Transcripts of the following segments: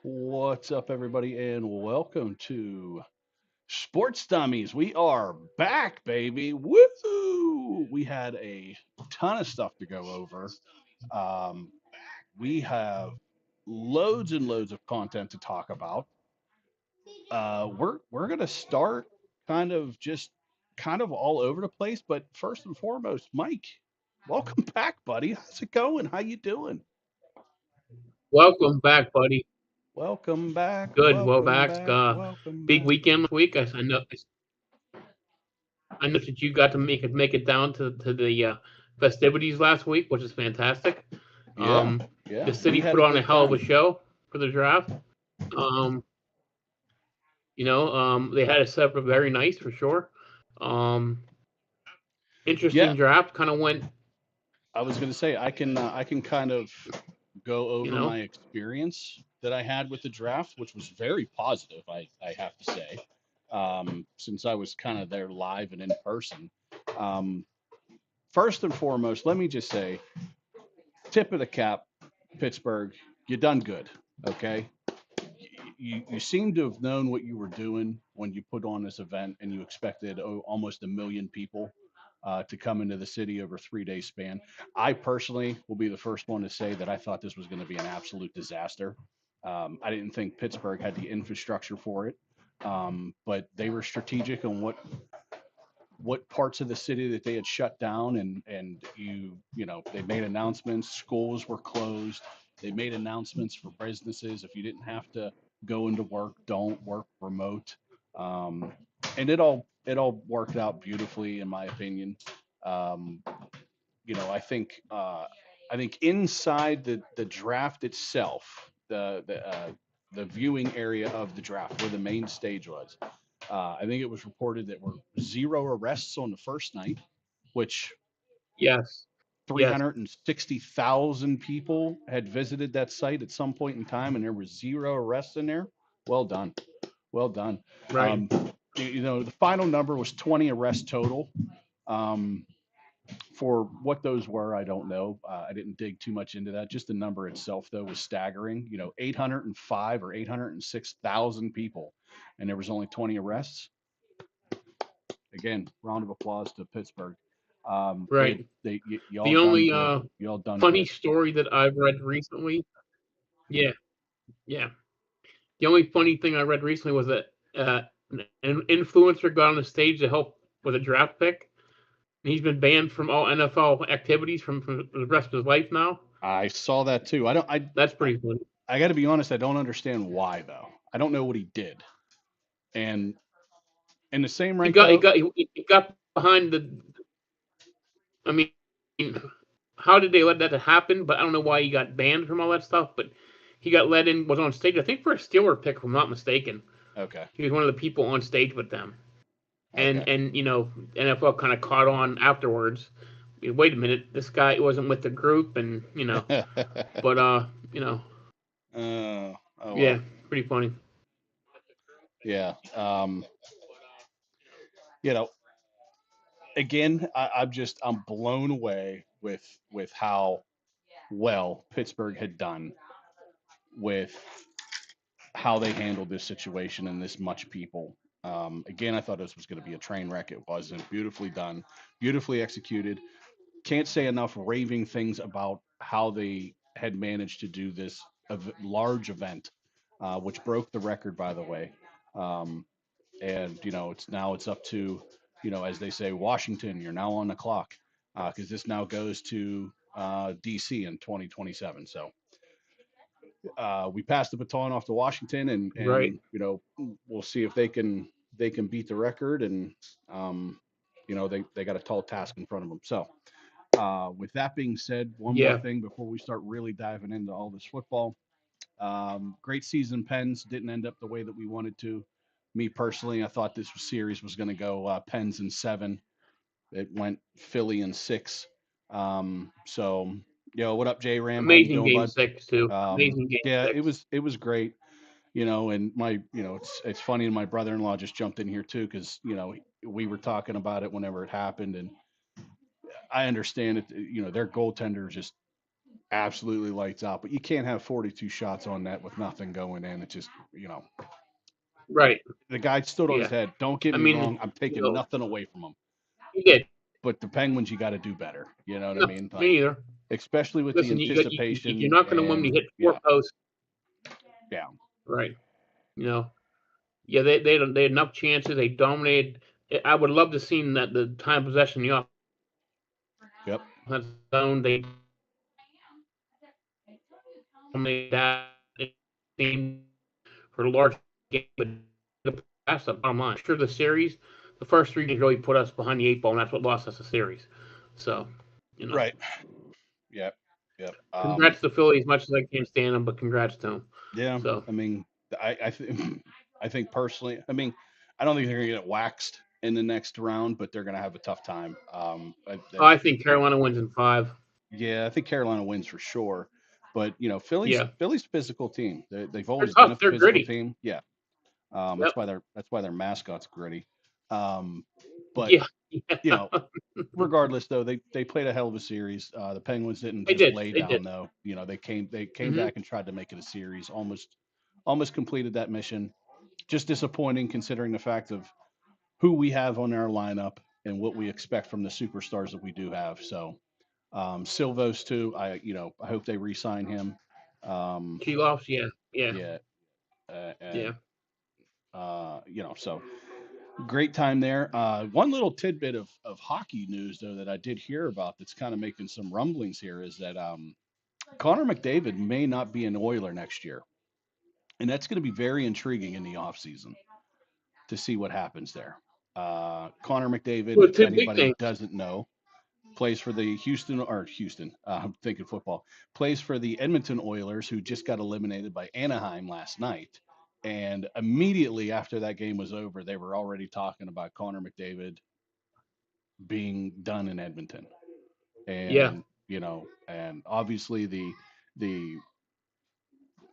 What's up, everybody, and welcome to Sports Dummies. We are back, baby. Woo! We had a ton of stuff to go over. Um, we have loads and loads of content to talk about. We're gonna start kind of all over the place, but first and foremost, Mike, welcome back, buddy. How's it going? How you doing? Welcome back, buddy. Welcome back. Good. Well, Welcome back. back. Welcome Big back. weekend last week. I know that you got to make it down to the festivities last week, which is fantastic. Yeah, The yeah, we city had put a on a good hell of a time. show for the draft. Um, they had it set up very nice for sure. Um, Yeah, Interesting draft. Kind of went. I was gonna say I can kind of go You over know. my experience that I had with the draft, which was very positive. I have to say, since I was kind of there live and in person. Um, First and foremost, let me just say, tip of the cap, Pittsburgh, you done good. Okay, you seem to have known what you were doing when you put on this event, and you expected almost a million people to come into the city over a 3 day span. I personally will be the first one to say that I thought this was going to be an absolute disaster. I didn't think Pittsburgh had the infrastructure for it, but they were strategic on what parts of the city that they had shut down, and you know they made announcements. Schools were closed. They made announcements for businesses. If you didn't have to go into work, don't work remote. um, and it all worked out beautifully in my opinion. um, I think inside the draft itself, the viewing area of the draft where the main stage was, I think it was reported that were zero arrests on the first night, which Yes. Yes. 360,000 people had visited that site at some point in time, and there were zero arrests in there. Well done, well done. Right. Um, the final number was 20 arrests total. Um, for what those were, I don't know. I didn't dig too much into that. Just the number itself, though, was staggering. 805 or 806,000 people, and there was only 20 arrests. Again, round of applause to Pittsburgh. Right. Y'all The done only good. Y'all done funny good. story that I've read recently. Yeah. Yeah. The only funny thing I read recently was that an influencer got on the stage to help with a draft pick. And he's been banned from all NFL activities from the rest of his life now. I saw that too. I don't. That's pretty funny. I got to be honest. I don't understand why though. I don't know what he did. And in the same He rank got he though, got he got behind the. I mean, how did they let that happen? But I don't know why he got banned from all that stuff. But he got let in, was on stage. I think for a Steeler pick, if I'm not mistaken. okay, He was one of the people on stage with them. okay. And NFL kind of caught on afterwards. Wait a minute, this guy wasn't with the group, and but you know, Oh yeah, well, pretty funny. yeah. You know, Again, I'm blown away with how well Pittsburgh had done with how they handled this situation and this much people. Again, I thought this was going to be a train wreck. It wasn't. Beautifully done, beautifully executed. Can't say enough raving things about how they had managed to do this large event, which broke the record, by the way. Um, and it's up to, as they say, Washington. You're now on the clock, because this now goes to DC in 2027. So we passed the baton off to Washington, Right. and we'll see if they can beat the record, and um, they got a tall task in front of them. So with that being said, one more Yeah. thing before we start really diving into all this football. Great season. Pens didn't end up the way that we wanted to. Me personally, I thought this series was going to go Pens in 7. It went Philly in 6. So, what up, J Ram? How you Amazing doing, game bud? six too. Amazing game Yeah, it six. was it was great. And it's funny. And my brother-in-law just jumped in here too, because we were talking about it whenever it happened, and I understand it. Their goaltender just absolutely lights out. But you can't have 42 shots on net with nothing going in. It just, Right. the guy stood on his Yeah. head. Don't get I me mean, wrong. I'm taking nothing away from him. he did. But the Penguins, you got to do better. You know what I No, mean? me Like, neither. especially with the Listen, you're anticipation not going to win when and you hit four yeah, posts. yeah, Right. You know. Yeah, they had enough chances. They dominated. I would love to see that the time possession in the yep, offense zone. They dominated that team for a large game, but that's the bottom line. Sure, the series, the first three games really put us behind the eight ball, and that's what lost us the series. So, you know, right, yep, yep. congrats to Philly as much as I can't stand them, but congrats to them. Yeah. So, I mean, I think I think personally, I mean, I don't think they're gonna get waxed in the next round, but they're gonna have a tough time. I think Carolina wins in five. Yeah, I think Carolina wins for sure. But Philly's Yeah, Philly's a physical team. They've they're always been a tough. They're physical gritty. team. Yeah, Yep. that's why their mascot's gritty. Um, but Yeah. you Yeah. know, regardless though, they played a hell of a series. The Penguins didn't They just did. lay They did. down though. They came Hmm. back and tried to make it a series. Almost completed that mission. Just disappointing considering the fact of who we have on our lineup and what we expect from the superstars that we do have. So Silvos too. I hope they re-sign him. Um, She lost. Yeah. Yeah. yeah, Yeah. and so great time there. One little tidbit of hockey news though that I did hear about that's kind of making some rumblings here is that Connor McDavid may not be an Oiler next year, and that's going to be very intriguing in the offseason to see what happens there. Connor McDavid, Well, if two big anybody names. doesn't know, plays for the Houston. I'm thinking football. Plays for the Edmonton Oilers, who just got eliminated by Anaheim last night. And immediately after that game was over, they were already talking about Connor McDavid being done in Edmonton. Yeah. And obviously the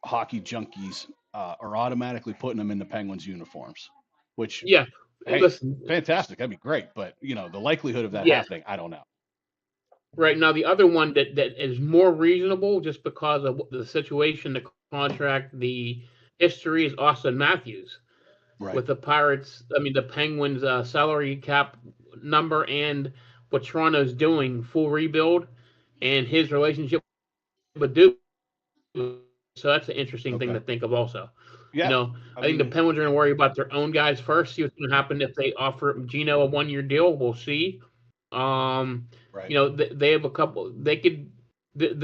hockey junkies are automatically putting them in the Penguins uniforms, which Yeah. hey, Listen. fantastic, that'd be great. But the likelihood of that Yeah. happening, I don't know. Right now, the other one that is more reasonable, just because of the situation, the contract, the history, is Austin Matthews Right. with the Pirates. I mean, the Penguins' salary cap number and what Toronto's doing, full rebuild, and his relationship with Duke. So that's an interesting thing Okay. to think of also. Yeah. I I think the mean, Penguins are going to worry about their own guys first, see what's going to happen if they offer Gino a 1 year deal. We'll see. Um, right. they have a couple. They could. They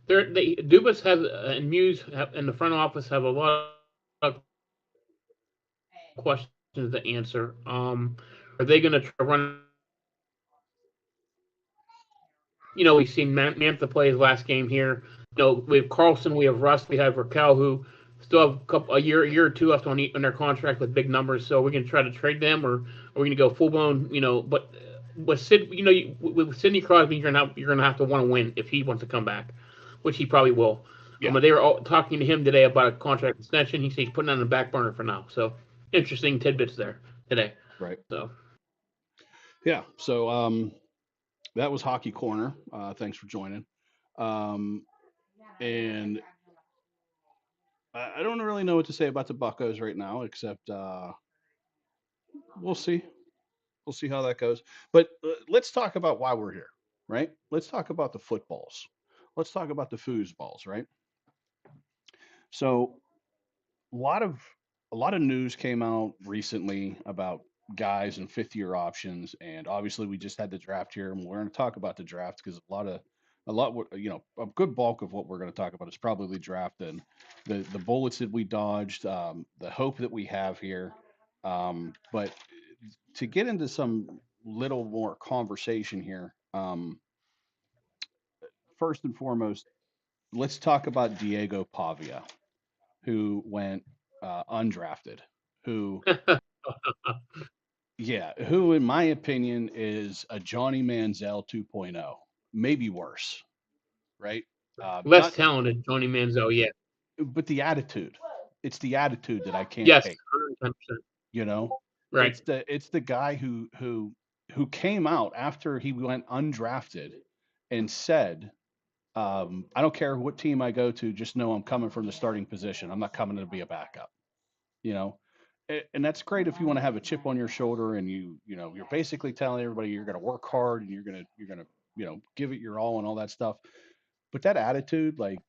Dubas has and Muse in the front office have a lot of questions to answer. Are they going to try to run? We've seen Mantha play his last game here. We have Carlson, we have Rust, we have Raquel, who still have a year or two left on their contract with big numbers. So we're going to try to trade them, or are we going to go full blown? But with with Sidney Crosby, you're gonna have to want to win if he wants to come back, which he probably will. Yeah. But they were all talking to him today about a contract extension. He said he's putting it on the back burner for now. So interesting tidbits there today. Right. So Yeah. So that was Hockey Corner. Thanks for joining. Um, and I don't really know what to say about the Buccos right now, except we'll see. We'll see how that goes. But let's talk about why we're here, right? Let's talk about the footballs. Let's talk about the foosballs, right? So a lot of news came out recently about guys and fifth year options, and obviously we just had the draft here, and we're going to talk about the draft because a good bulk of what we're going to talk about is probably the draft and the bullets that we dodged, the hope that we have here. But to get into some little more conversation here, first and foremost, let's talk about Diego Pavia, who went undrafted, who yeah, who in my opinion is a Johnny Manziel 2.0, maybe worse, right? less Not, talented, Johnny Manziel. Yeah. but the attitude, it's the attitude that I can't Yes. take. 110%. You know, Right. it's the guy who came out after he went undrafted and said, I don't care what team I go to, just know I'm coming from the starting position. I'm not coming to be a backup, you know. And that's great if you want to have a chip on your shoulder and you're basically telling everybody you're going to work hard and you're going to give it your all and all that stuff. But that attitude, like,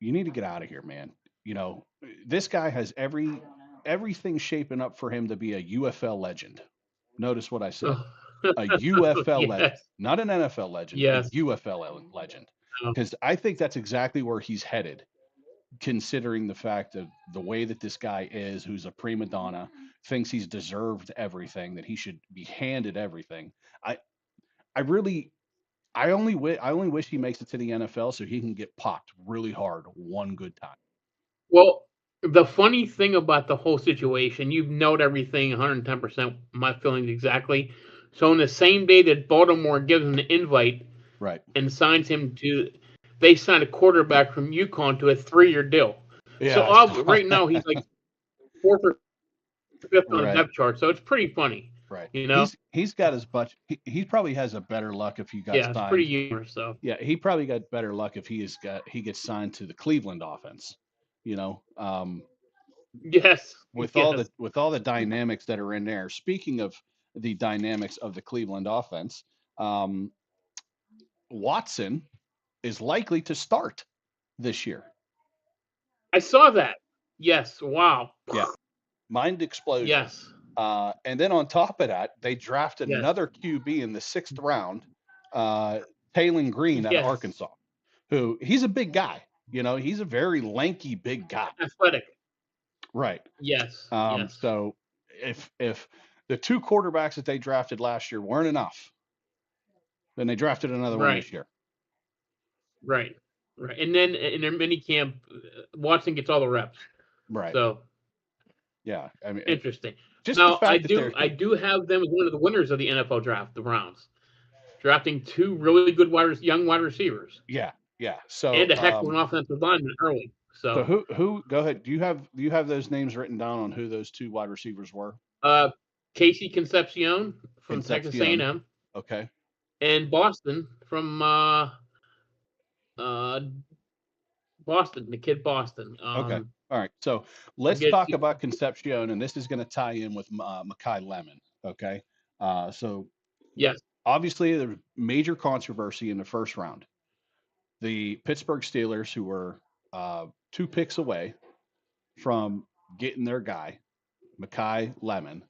you need to get out of here, man. You know, this guy has everything shaping up for him to be a UFL legend. Notice what I said. Oh. A UFL legend, Yes. not an NFL legend, a Yes. UFL legend. Oh. Because I think that's exactly where he's headed, considering the fact of the way that this guy is, who's a prima donna, thinks he's deserved everything, that he should be handed everything. I, I really, I only wish he makes it to the NFL so he can get popped really hard one good time. Well, the funny thing about the whole situation, you've known everything 110%, my feelings exactly. So on the same day that Baltimore gives him the invite Right. and signs him to, they signed a quarterback from UConn to a 3-year deal. Yeah. So right now he's like fourth or fifth on the Right. depth chart. So it's pretty funny, Right. you know. He's got as much. He probably has a better luck if he got Yeah, it's pretty signed. humorous. So Yeah, he probably got better luck if he gets signed to the Cleveland offense. You know, yes, with yes. all the dynamics that are in there. Speaking of the dynamics of the Cleveland offense, um, Watson is likely to start this year. I saw that. Yes. Wow. Yeah, mind explosion. Yes. And then on top of that, they drafted Yes. another QB in the 6th round, Taylon Green out of Yes. Arkansas, who he's a big guy. You know, he's a very lanky, big guy. Athletic. Right. Yes. Yes. So if the 2 quarterbacks that they drafted last year weren't enough, then they drafted another one Right. this year. Right. Right. And then in their mini camp, Watson gets all the reps. Right. So Yeah. I mean, interesting. just the Now I fact that I do have them as one of the winners of the NFL draft, the Browns, drafting 2 really good young wide receivers yeah, yeah. So and a heck of an offensive lineman early. so So who go ahead. Do you have those names written down on who those 2 wide receivers were? Casey Concepcion from Texas Concepcion. A&M Okay. and Boston from Boston, the kid Boston. Okay. All right. So let's talk about Concepcion, and this is going to tie in with Mekhi Lemon. Okay. So yes, obviously there was major controversy in the 1st round. The Pittsburgh Steelers, who were 2 picks away from getting their guy, Mekhi Lemon,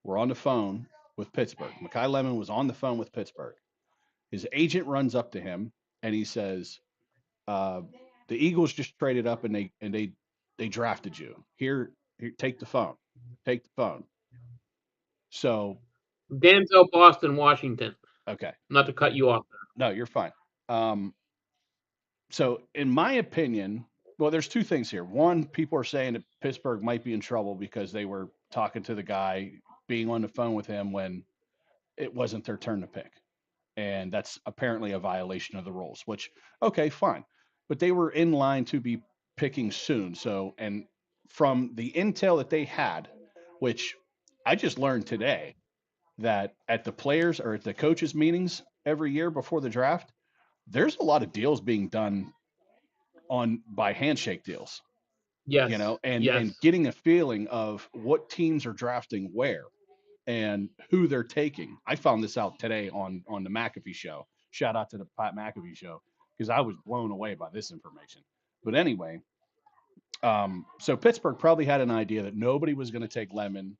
were on the phone with Pittsburgh. Mekhi Lemon was on the phone with Pittsburgh. His agent runs up to him and he says, the Eagles just traded up and they drafted you. Here, take the phone. Take the phone. So Denzel Boston, Washington. okay. Not to cut you off. No, you're fine. So in my opinion, well, there's 2 things here. One, people are saying that Pittsburgh might be in trouble because they were talking to the guy, being on the phone with him when it wasn't their turn to pick. And that's apparently a violation of the rules, which, okay, fine. But they were in line to be picking soon. So, and from the intel that they had, which I just learned today, that at the players or at the coaches meetings every year before the draft, there's a lot of deals being done by handshake deals. Yes. You know, and getting a feeling of what teams are drafting where and who they're taking. I found this out today on the McAfee show. Shout out to the Pat McAfee show, because I was blown away by this information. But anyway, so Pittsburgh probably had an idea that nobody was going to take Lemon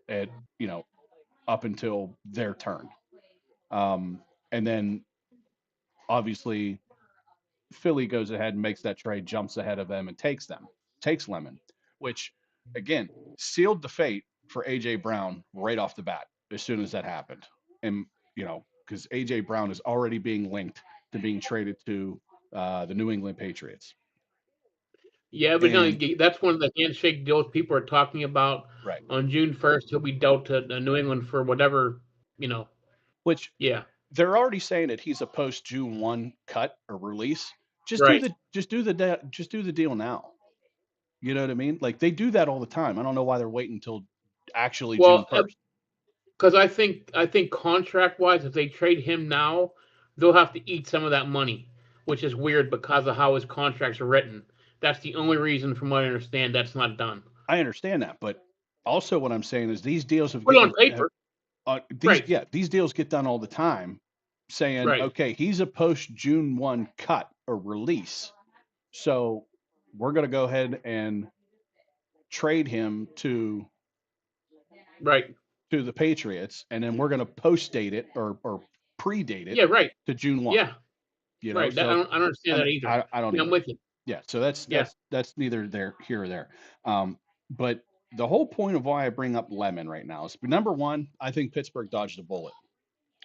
at, up until their turn. And then obviously Philly goes ahead and makes that trade, jumps ahead of them and takes Lemon, which again sealed the fate for AJ Brown right off the bat as soon as that happened. And because AJ Brown is already being linked to being traded to the New England Patriots. Yeah, but no, that's one of the handshake deals people are talking about. Right. On June 1st, he'll be dealt to New England for whatever, Which, yeah, they're already saying that he's a post June 1 cut or release. Just do the deal now. You know what I mean? Like, they do that all the time. I don't know why they're waiting until June 1st. Because I think contract wise, if they trade him now, they'll have to eat some of that money, which is weird because of how his contracts are written. That's the only reason, from what I understand, that's not done. I understand that, but also what I'm saying is these deals have Put it on getting paper, right? these deals get done all the time, saying, Right, okay, he's a post June 1 cut or release, so we're going to go ahead and trade him right. to the Patriots, and then we're going to post date it or predate it Yeah, right. to June 1. Yeah, You know, right. That, so I don't understand and that either. I don't Yeah, I'm either. with you. Yeah, so that's Yeah, neither there here or there. But the whole point of why I bring up Lemon right now is number one, I think Pittsburgh dodged a bullet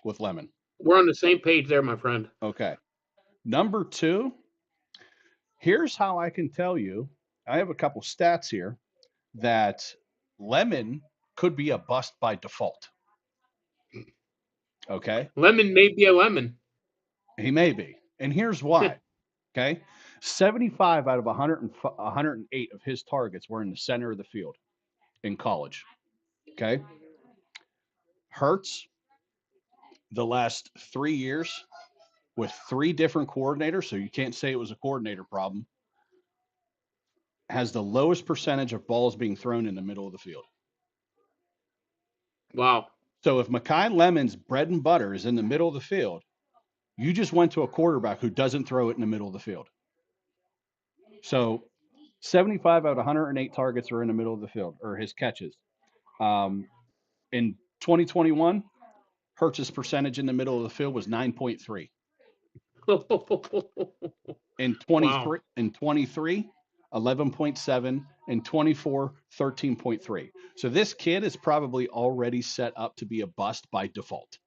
with Lemon. we're on the same page there, my friend. Okay. Number two, here's how I can tell you. I have a couple stats here that Lemon could be a bust by default. Okay. Lemon may be a lemon. He may be. And here's why. Okay. 75 out of 108 of his targets were in the center of the field in college. Okay. Hurts, the last 3 years with three different coordinators, so you can't say it was a coordinator problem, has the lowest percentage of balls being thrown in the middle of the field. Wow. So if Mekhi Lemon's bread and butter is in the middle of the field, you just went to a quarterback who doesn't throw it in the middle of the field. So 75 out of 108 targets are in the middle of the field, or his catches. In 2021, Hurts's percentage in the middle of the field was 9.3. In 23, Wow. in 23, 11.7, in 24, 13.3. So this kid is probably already set up to be a bust by default.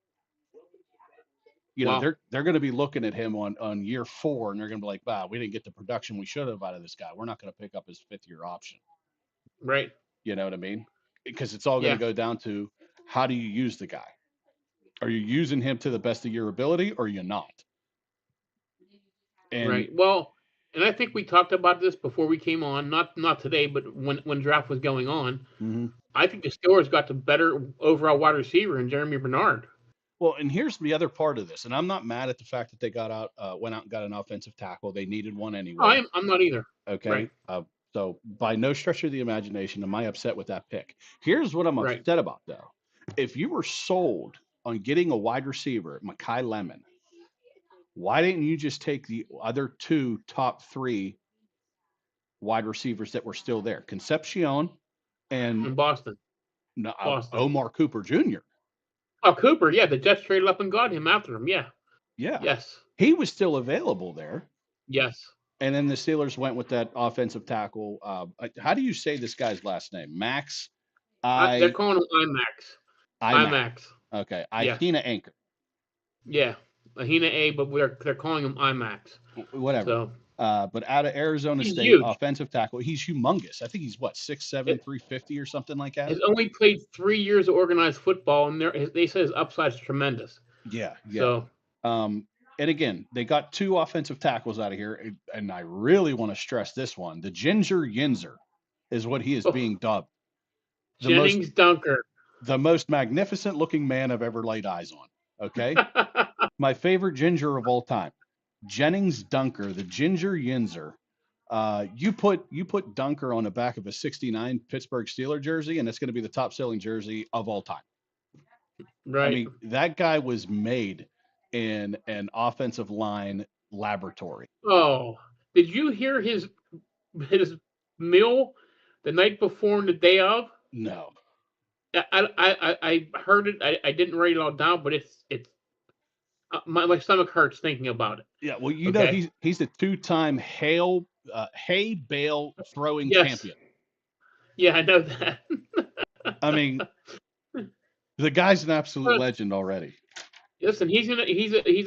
You know, Wow. they're going to be looking at him on year 4, and they're going to be like, wow, we didn't get the production we should have out of this guy. We're not going to pick up his 5th-year option. Right. You know what I mean? Because it's all going to Yeah. go down to how do you use the guy? Are you using him to the best of your ability, or are you not? And Right. Well, and I think we talked about this before we came on. Not today, but when draft was going on. mm-hmm. I think the Steelers got the better overall wide receiver in Jeremy Bernard. Well, and here's the other part of this, and I'm not mad at the fact that they went out and got an offensive tackle. They needed one anyway. I'm not either. Okay. Right. So by no stretch of the imagination am I upset with that pick. Here's what I'm Right. upset about, though. If you were sold on getting a wide receiver, Mekhi Lemon, why didn't you just take the other two top 3 wide receivers that were still there, Concepcion In and Boston. Omar Cooper Jr.? Oh, Cooper. Yeah, the Jets traded up and got him after him. Yeah. Yeah. Yes. He was still available there. Yes. And then the Steelers went with that offensive tackle. How do you say this guy's last name? Max? They're calling him IMAX. IMAX. Okay. Yeah. Ahina Anchor. Yeah. Ahina A, but they're calling him IMAX. Whatever. So, but out of Arizona State, huge. offensive tackle. He's humongous. I think he's 6'7", 350 or something like that. He's only played 3 years of organized football, and they say his upside is tremendous. Yeah. So, and again, they got 2 offensive tackles out of here, and I really want to stress this one. The Ginger Yinzer is what he is being dubbed. Jennings Dunker. The most magnificent looking man I've ever laid eyes on. Okay. My favorite ginger of all time. Jennings Dunker, the Ginger Yinzer. You put Dunker on the back of a 69 Pittsburgh Steelers jersey, and it's going to be the top selling jersey of all time. Right. I mean, that guy was made in an offensive line laboratory. Oh, did you hear his meal the night before and the day of? No. I heard it. I didn't write it all down, but it's my stomach hurts thinking about it. Yeah, well, you know he's a 2-time hay bale throwing champion. Yeah, I know that. I mean, the guy's an absolute legend already. Listen, he's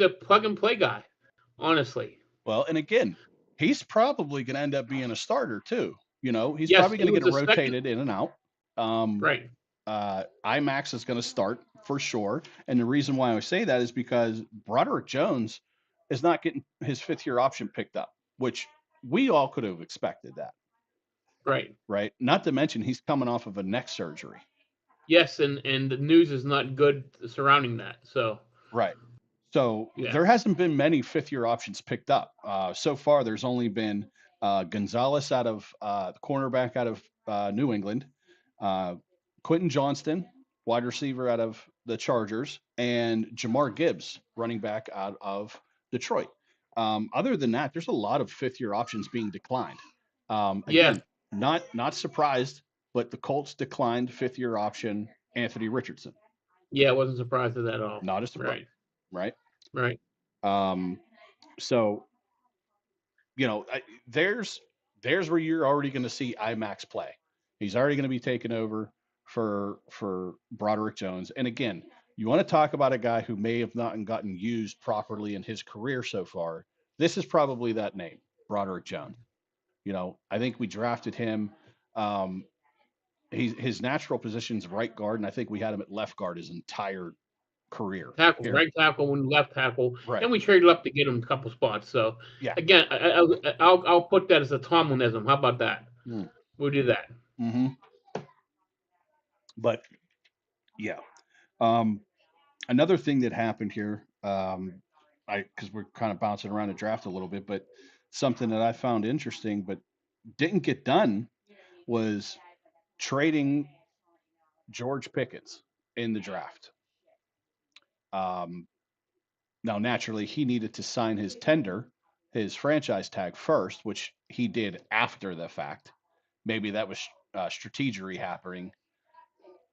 a plug and play guy, honestly. Well, and again, he's probably going to end up being a starter too. You know, he's probably going to get rotated in and out. Right. IMAX is going to start for sure. And the reason why I say that is because Broderick Jones is not getting his 5th-year option picked up, which we all could have expected that. Right. Right. Not to mention he's coming off of a neck surgery. Yes, and the news is not good surrounding that. So. Right. So Yeah. there hasn't been many fifth year options picked up. So far, there's only been Gonzalez out of the cornerback out of New England, uh, Quentin Johnston, wide receiver out of the Chargers, and Jamar Gibbs, running back out of Detroit. Other than that, there's a lot of fifth year options being declined. Yeah. Again, not surprised, but the Colts declined fifth year option Anthony Richardson. Yeah. I wasn't surprised at that at all. Not a surprise, Right. right? Right. Um, so there's where you're already going to see IMAX play. He's already going to be taken over for Broderick Jones. And again, you want to talk about a guy who may have not gotten used properly in his career so far. This is probably that name, Broderick Jones. I think we drafted him. Um, his natural position's right guard, and I think we had him at left guard his entire career Tackle, here. right tackle, and left tackle, Right. and we traded up to get him a couple spots. So Yeah. again, I'll put that as a Tomlinism. How about that? Mm. We'll do that. Mm-hmm. But yeah. Um, Another thing that happened here, I because we're kind of bouncing around the draft a little bit, but something that I found interesting but didn't get done was trading George Pickens in the draft. Um, Now, naturally, he needed to sign his tender, his franchise tag first, which he did after the fact. Maybe that was strategery happening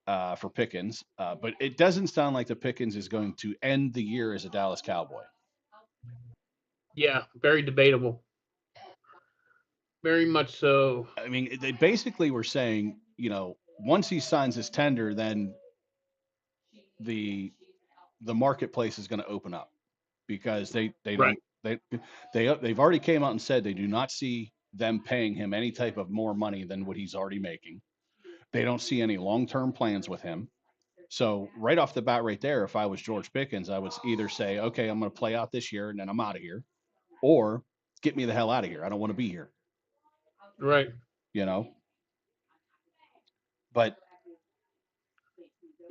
for Pickens, but it doesn't sound like the Pickens is going to end the year as a Dallas Cowboy. Yeah, very debatable. Very much so. I mean, they basically were saying, once he signs his tender, then the the marketplace is going to open up because they Right. don't they've already came out and said they do not see them paying him any type of more money than what he's already making. They don't see any long term plans with him. So right off the bat, right there, if I was George Pickens, I would either say, okay, I'm going to play out this year and then I'm out of here, or get me the hell out of here. I don't want to be here. Right. You know, but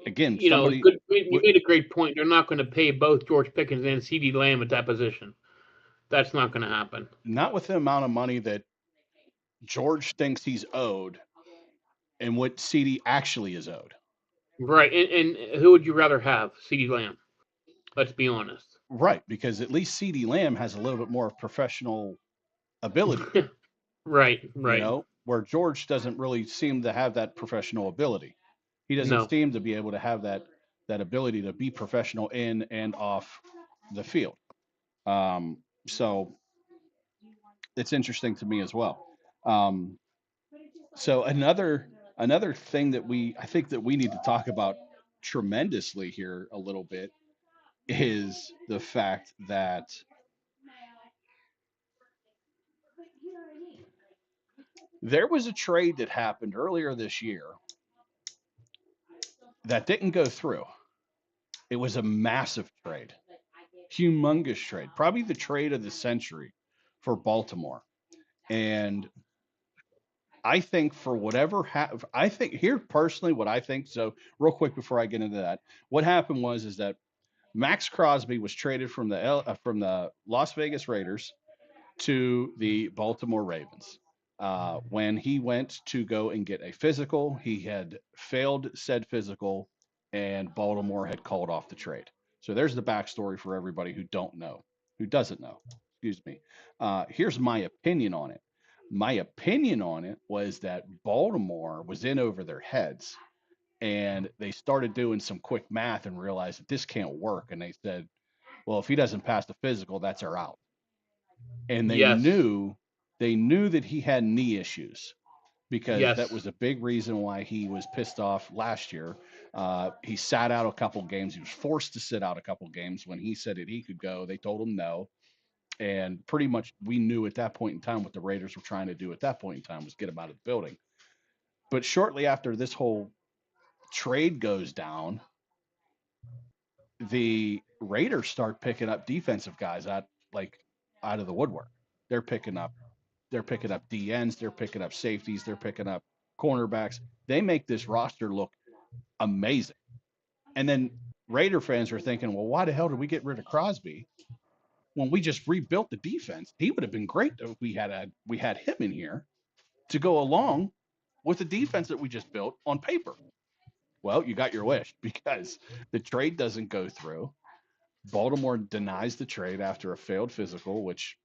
again, You know, somebody good. You made a great point. They're not going to pay both George Pickens and CeeDee Lamb at that position. That's not going to happen. not with the amount of money that George thinks he's owed and what CD actually is owed. Right. And who would you rather have? CeeDee Lamb. Let's be honest. Right, because at least CD Lamb has a little bit more professional ability, Right. Right. where George doesn't really seem to have that professional ability. He doesn't No. seem to be able to have that ability to be professional in and off the field. So it's interesting to me as well. Um, so another thing that I think that we need to talk about tremendously here a little bit is the fact that there was a trade that happened earlier this year that didn't go through. It was a massive trade, humongous trade, probably the trade of the century for Baltimore. And I think for whatever I think here personally, what I think. So real quick before I get into that, what happened is that Max Crosby was traded from the Las Vegas Raiders to the Baltimore Ravens. When he went to go and get a physical, he had failed said physical, and Baltimore had called off the trade. So there's the backstory for everybody who doesn't know. Excuse me. Here's my opinion on it. My opinion on it was that Baltimore was in over their heads, and they started doing some quick math and realized that this can't work. And they said, well, if he doesn't pass the physical, that's our out. And Yes. they knew that he had knee issues because that Yes. was a big reason why he was pissed off last year. He sat out a couple games. He was forced to sit out a couple games when he said that he could go. They told him no. And pretty much we knew at that point in time what the Raiders were trying to do at that point in time was get him out of the building. But shortly after this whole trade goes down, the Raiders start picking up defensive guys out of the woodwork. They're picking up they're picking up DNs, they're picking up safeties, they're picking up cornerbacks. They make this roster look amazing. And then Raider fans were thinking, well, why the hell did we get rid of Crosby when we just rebuilt the defense? He would have been great if we had him in here to go along with the defense that we just built on paper. Well, you got your wish because the trade doesn't go through. Baltimore denies the trade after a failed physical, which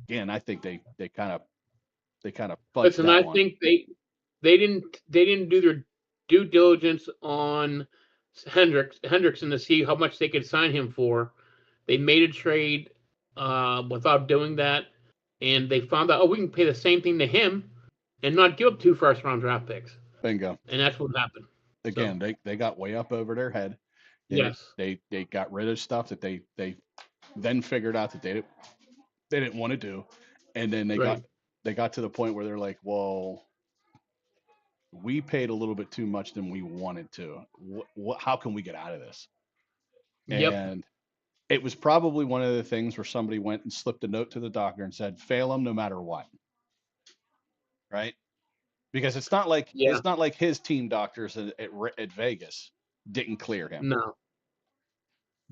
again I think they kind of fudged Listen, that I one. think they didn't do their due diligence on Hendrickson to see how much they could sign him for. They made a trade without doing that, and they found out, oh, we can pay the same thing to him and not give up 2 first-round draft picks, Bingo. and that's what happened. So Again, they got way up over their head. yes, They got rid of stuff that they then figured out that they didn't want to do, and then right. they got to the point where they're like, well, we paid a little bit too much than we wanted to. How can we get out of this? Yep. And it was probably one of the things where somebody went and slipped a note to the doctor and said, fail him no matter what. Right? Because Yeah. it's not like his team doctors at Vegas didn't clear him. No.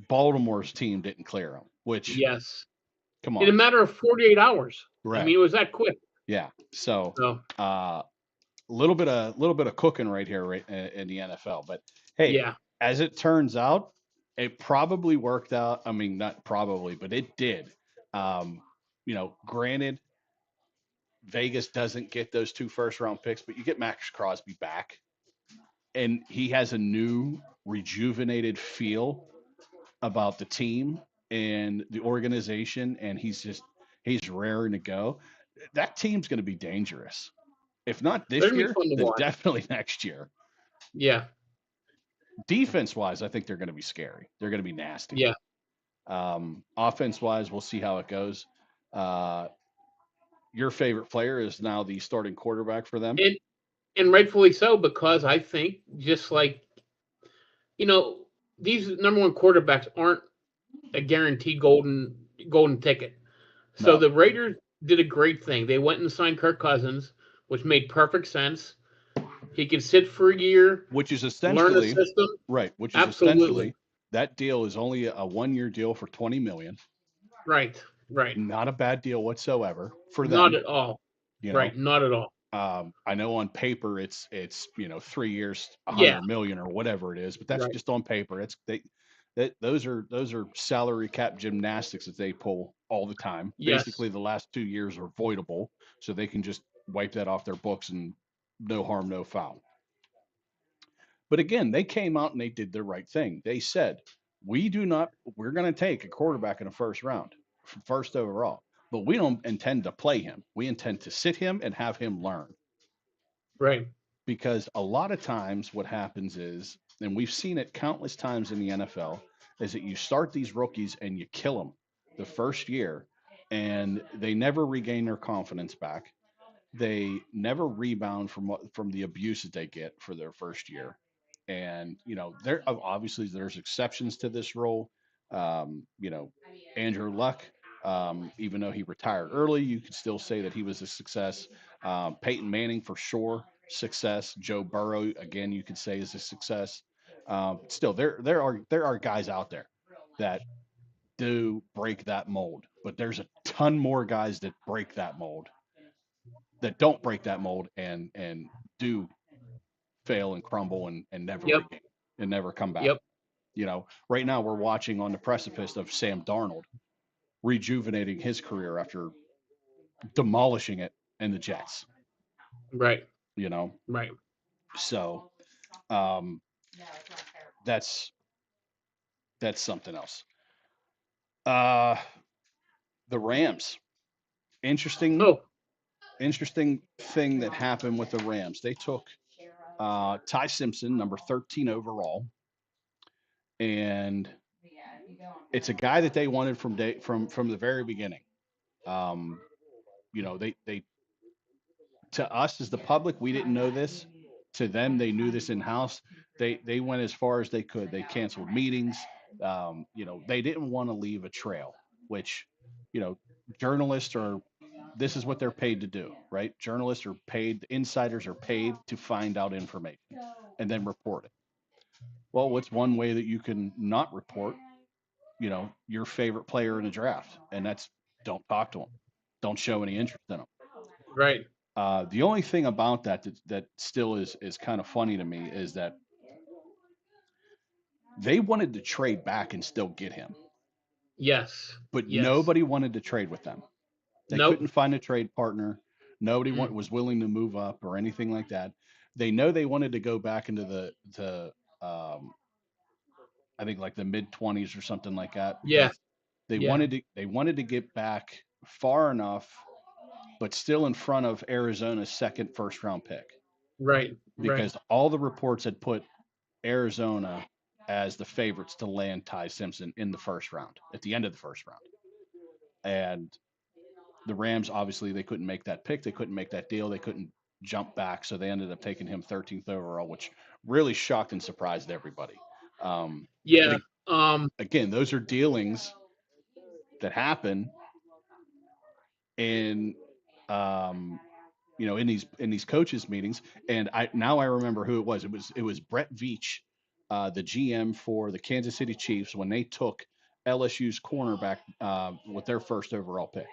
Baltimore's team didn't clear him, which, Yes. come In a on. matter of 48 hours. I Right. mean, it was that quick. Yeah. So, So uh, little bit of cooking right here, right in the NFL. But hey, yeah. as it turns out, it probably worked out. I mean, not probably, but it did. Granted, Vegas doesn't get those 2 first-round picks, but you get Max Crosby back, and he has a new, rejuvenated feel about the team and the organization, and he's raring to go. That team's going to be dangerous. If not They're this gonna be year, fun to then watch. definitely next year. Yeah. Defense wise, I think they're going to be scary. They're going to be nasty. Yeah. Offense wise, we'll see how it goes. Uh, your favorite player is now the starting quarterback for them. And rightfully so, because I think just like you know, these number one quarterbacks aren't a guaranteed golden ticket. So No, the Raiders did a great thing. They went and signed Kirk Cousins, which made perfect sense. He could sit for a year, which is learn the essentially system. right. Which is Absolutely. essentially that deal is only a 1 year deal for 20 million. Right. Right. Not a bad deal whatsoever for Not them. at all. You know, Right. Not at all. I know on paper it's 3 years, a Yeah. 100 million or whatever it is, but that's Right. just on paper. Those are salary cap gymnastics that they pull all the time. Yes. Basically, the last 2 years are voidable, so they can just wipe that off their books and no harm, no foul. But again, they came out and they did the right thing. They said, we're going to take a quarterback in the first round, first overall, but we don't intend to play him. We intend to sit him and have him learn. Right. Because a lot of times what happens is, and we've seen it countless times in the NFL, is that you start these rookies and you kill them the first year and they never regain their confidence back. They never rebound from the abuse that they get for their first year. And there obviously there's exceptions to this rule. Andrew Luck, even though he retired early, you could still say that he was a success. Peyton Manning for sure, success. Joe Burrow, again, you could say is a success. Still, there are guys out there that do break that mold, but there's a ton more guys that break that mold, that don't break that mold and do fail and crumble and never Yep. regain and never come back. Yep. Right now we're watching on the precipice of Sam Darnold rejuvenating his career after demolishing it in the Jets. Right. You know, Right. so um, that's something else. Uh, the Rams, interesting, Oh. interesting thing that happened with the Rams. They took Ty Simpson, number 13 overall, and it's a guy that they wanted from the very beginning. Um, they to us as the public, we didn't know this. To them, they knew this in house. They went as far as they could. They canceled meetings. They didn't want to leave a trail, which you know journalists are. This is what they're paid to do, right? Journalists are paid. Insiders are paid to find out information and then report it. Well, what's one way that you can not report, your favorite player in a draft, and that's don't talk to them, don't show any interest in them. Right. The only thing about that still is kind of funny to me is that they wanted to trade back and still get him, Yes. but Yes. nobody wanted to trade with them. They Nope. couldn't find a trade partner. Nobody Mm. was willing to move up or anything like that. They know they wanted to go back into um, I think like the mid 20s or something like that Yeah. because they Yeah. wanted to get back far enough, but still in front of Arizona's second first round pick Right. Right. because all the reports had put Arizona as the favorites to land Ty Simpson in the first round at the end of the first round. And the Rams obviously they couldn't make that pick, they couldn't make that deal, they couldn't jump back, so they ended up taking him 13th overall, which really shocked and surprised everybody. But Yeah. again, those are dealings that happen in um, in these coaches meetings. And I remember who it was. It was Brett Veach, the GM for the Kansas City Chiefs when they took LSU's cornerback with their first overall pick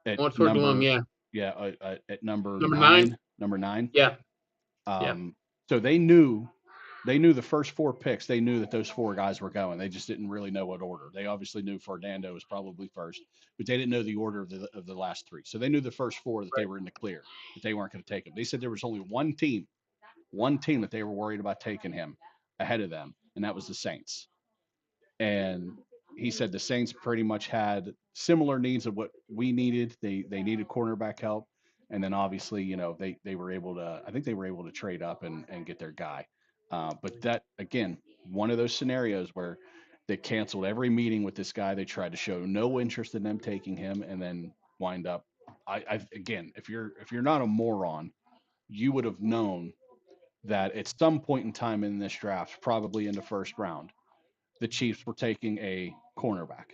at Once heard along. number Yeah. yeah at number Number 9. nine number nine. Yeah. Yeah. Um, so they knew the first four picks. They knew that those four guys were going. They just didn't really know what order. They obviously knew Fernando was probably first, but they didn't know the order of the last three. So they knew the first four that they Right. were in the clear, that they weren't going to take him. They said there was only one team that they were worried about taking him ahead of them, and that was the Saints. And he said the Saints pretty much had similar needs of what we needed. They needed cornerback help, and then obviously they were able to. I think they were able to trade up and get their guy. But that again, one of those scenarios where they canceled every meeting with this guy. They tried to show no interest in them taking him, and then wind up. Again, if you're not a moron, you would have known that at some point in time in this draft, probably in the first round, the Chiefs were taking a cornerback.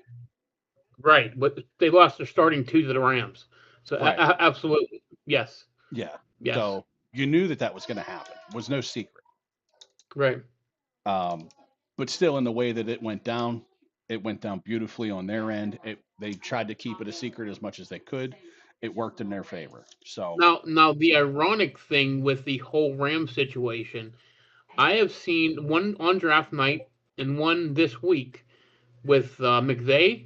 Right. But they lost their starting 2 to the Rams. So Right. absolutely. Yes. Yeah. Yes. So you knew that was going to happen. It was no secret. Right. Um, but still, in the way that it went down beautifully on their end. They tried to keep it a secret as much as they could. It worked in their favor. So, Now the ironic thing with the whole Ram situation, I have seen one on draft night and one this week with McVay.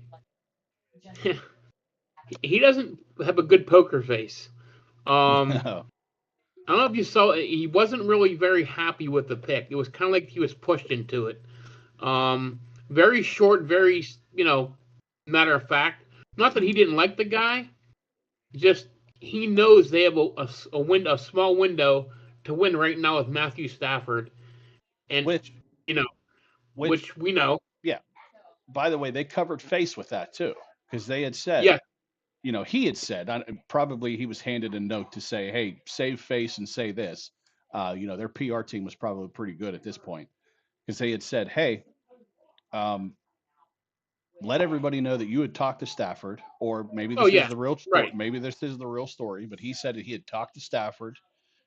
He doesn't have a good poker face. Um, no. I don't know if you saw it. He wasn't really very happy with the pick. It was kind of like he was pushed into it. Very short, very matter of fact. Not that he didn't like the guy, just he knows they have a small window to win right now with Matthew Stafford, and which, you know, which, which we know. yeah. By the way, they covered face with that too, because they had said, Yeah, he had said, probably he was handed a note to say, hey, save face and say this. Their PR team was probably pretty good at this point because they had said, hey, um, let everybody know that you had talked to Stafford, or maybe oh this is yeah, the real story. right, Maybe this is the real story, but he said that he had talked to Stafford.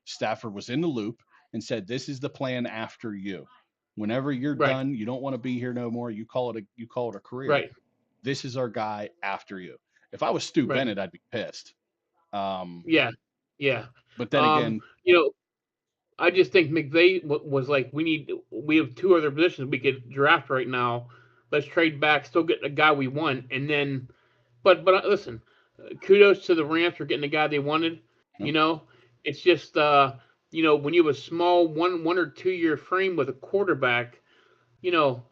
Stafford was in the loop and said, this is the plan after you. Whenever you're right, done, you don't want to be here no more. You call it a career. right, This is our guy after you. If I was Stu right. Bennett, I'd be pissed. Um, Yeah, yeah. but then Um, again, you know, I just think McVay was like, we have 2 other positions we could draft right now. Let's trade back, still get the guy we want, and then, but listen, kudos to the Rams for getting the guy they wanted. no, You know, it's just when you have a small 1 or 2 year frame with a quarterback, you know,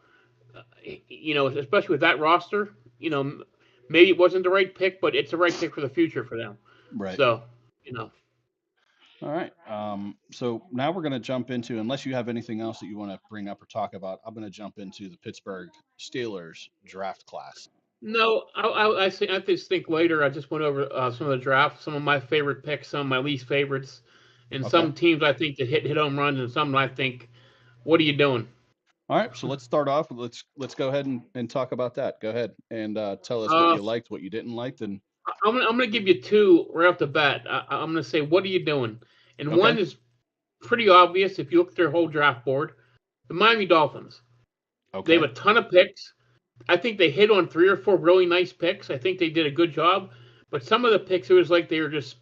especially with that roster, maybe it wasn't the right pick, but it's the right pick for the future for them. right. So, you know. All right. So now we're going to jump into, unless you have anything else that you want to bring up or talk about, I'm going to jump into the Pittsburgh Steelers draft class. No, I just think later. I just went over some of the drafts, some of my favorite picks, some of my least favorites, and Okay. some teams I think that hit home runs, and some I think, what are you doing? All right. So let's start off. Let's go ahead and talk about that. Go ahead and tell us what Uh, you liked, what you didn't like. And I'm gonna give you 2 right off the bat. I'm gonna say, what are you doing? And okay. one is pretty obvious if you look at their whole draft board. The Miami Dolphins. They have Okay. a ton of picks. I think they hit on 3 or 4 really nice picks. I think they did a good job. But some of the picks, it was like they were just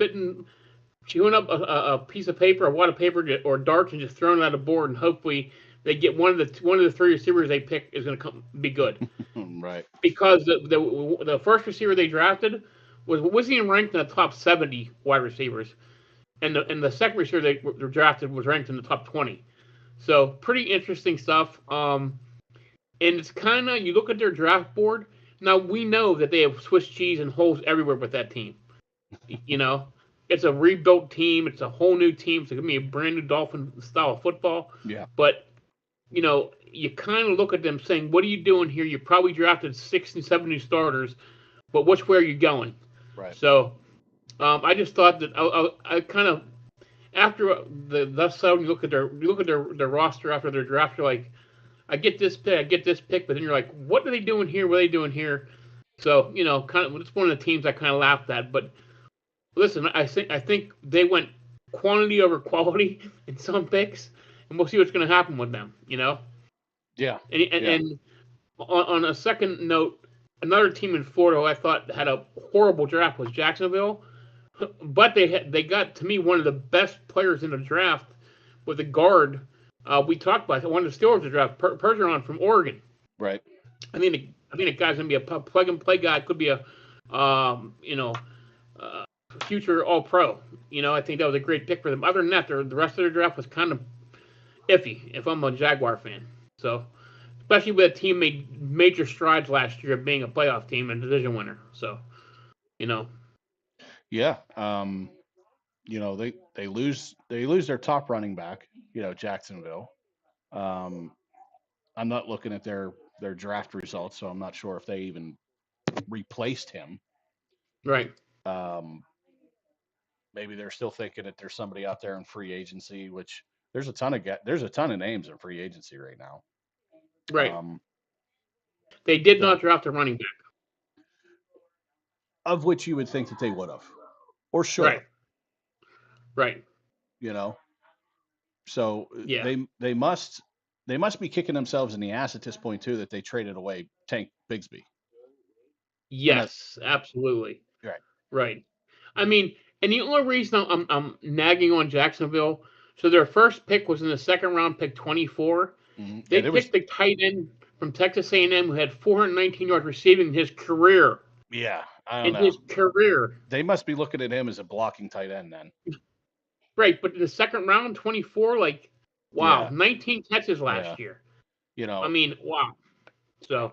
chewing up a piece of paper, a wad of paper, or darts, and just throwing it at a board, and hopefully they get one of the 3 receivers they pick is going to be good. Right. Because the first receiver they drafted wasn't even ranked in the top 70 wide receivers, and the second receiver they drafted was ranked in the top 20. So pretty interesting stuff. And it's kind of, you look at their draft board. Now we know that they have Swiss cheese and holes everywhere with that team. You know, it's a rebuilt team. It's a whole new team. It's gonna be a brand new Dolphin style of football. Yeah. But you kind of look at them saying, "What are you doing here? You probably drafted 6 and 7 new starters, but which way are you going?" Right. So I just thought that I kind of, after the thus so you look at their roster after their draft, you're like, I get this pick, but then you're like, what are they doing here? What are they doing here? So kind of, it's one of the teams I kind of laughed at. But listen, I think they went quantity over quality in some picks, and we'll see what's going to happen with them. Yeah. And and, Yeah. and on a second note, another team in Florida who I thought had a horrible draft was Jacksonville, but they got, to me, one of the best players in the draft with a guard. We talked about one of the Steelers to draft, Pergeron from Oregon. Right. I think the guy's gonna be a plug and play guy. Could be a future All Pro. I think that was a great pick for them. Other than that, the rest of their draft was kind of iffy. If I'm a Jaguar fan, so especially with a team made major strides last year of being a playoff team and division winner. So you know, Yeah. They lose their top running back, Jacksonville. Um, I'm not looking at their draft results, so I'm not sure if they even replaced him. right, Um, maybe they're still thinking that there's somebody out there in free agency, which there's a ton of names in free agency right now. right. Um, They did so not draft a running back. of which you would think that they would have or should Right, have, right. you know. So Yeah. they must be kicking themselves in the ass at this point too that they traded away Tank Bigsby. And that, Yes, absolutely. right. Right. I mean, and the only reason I'm nagging on Jacksonville, so their first pick was in the second round, pick 24. Yeah, They there was picked the tight end from Texas A&M who had 419 yards receiving in his career. yeah, I don't In know. his career, They must be looking at him as a blocking tight end then. right? But in the second round, 24, like, wow, Yeah, 19 catches yeah. last year. You I know, mean, wow. So,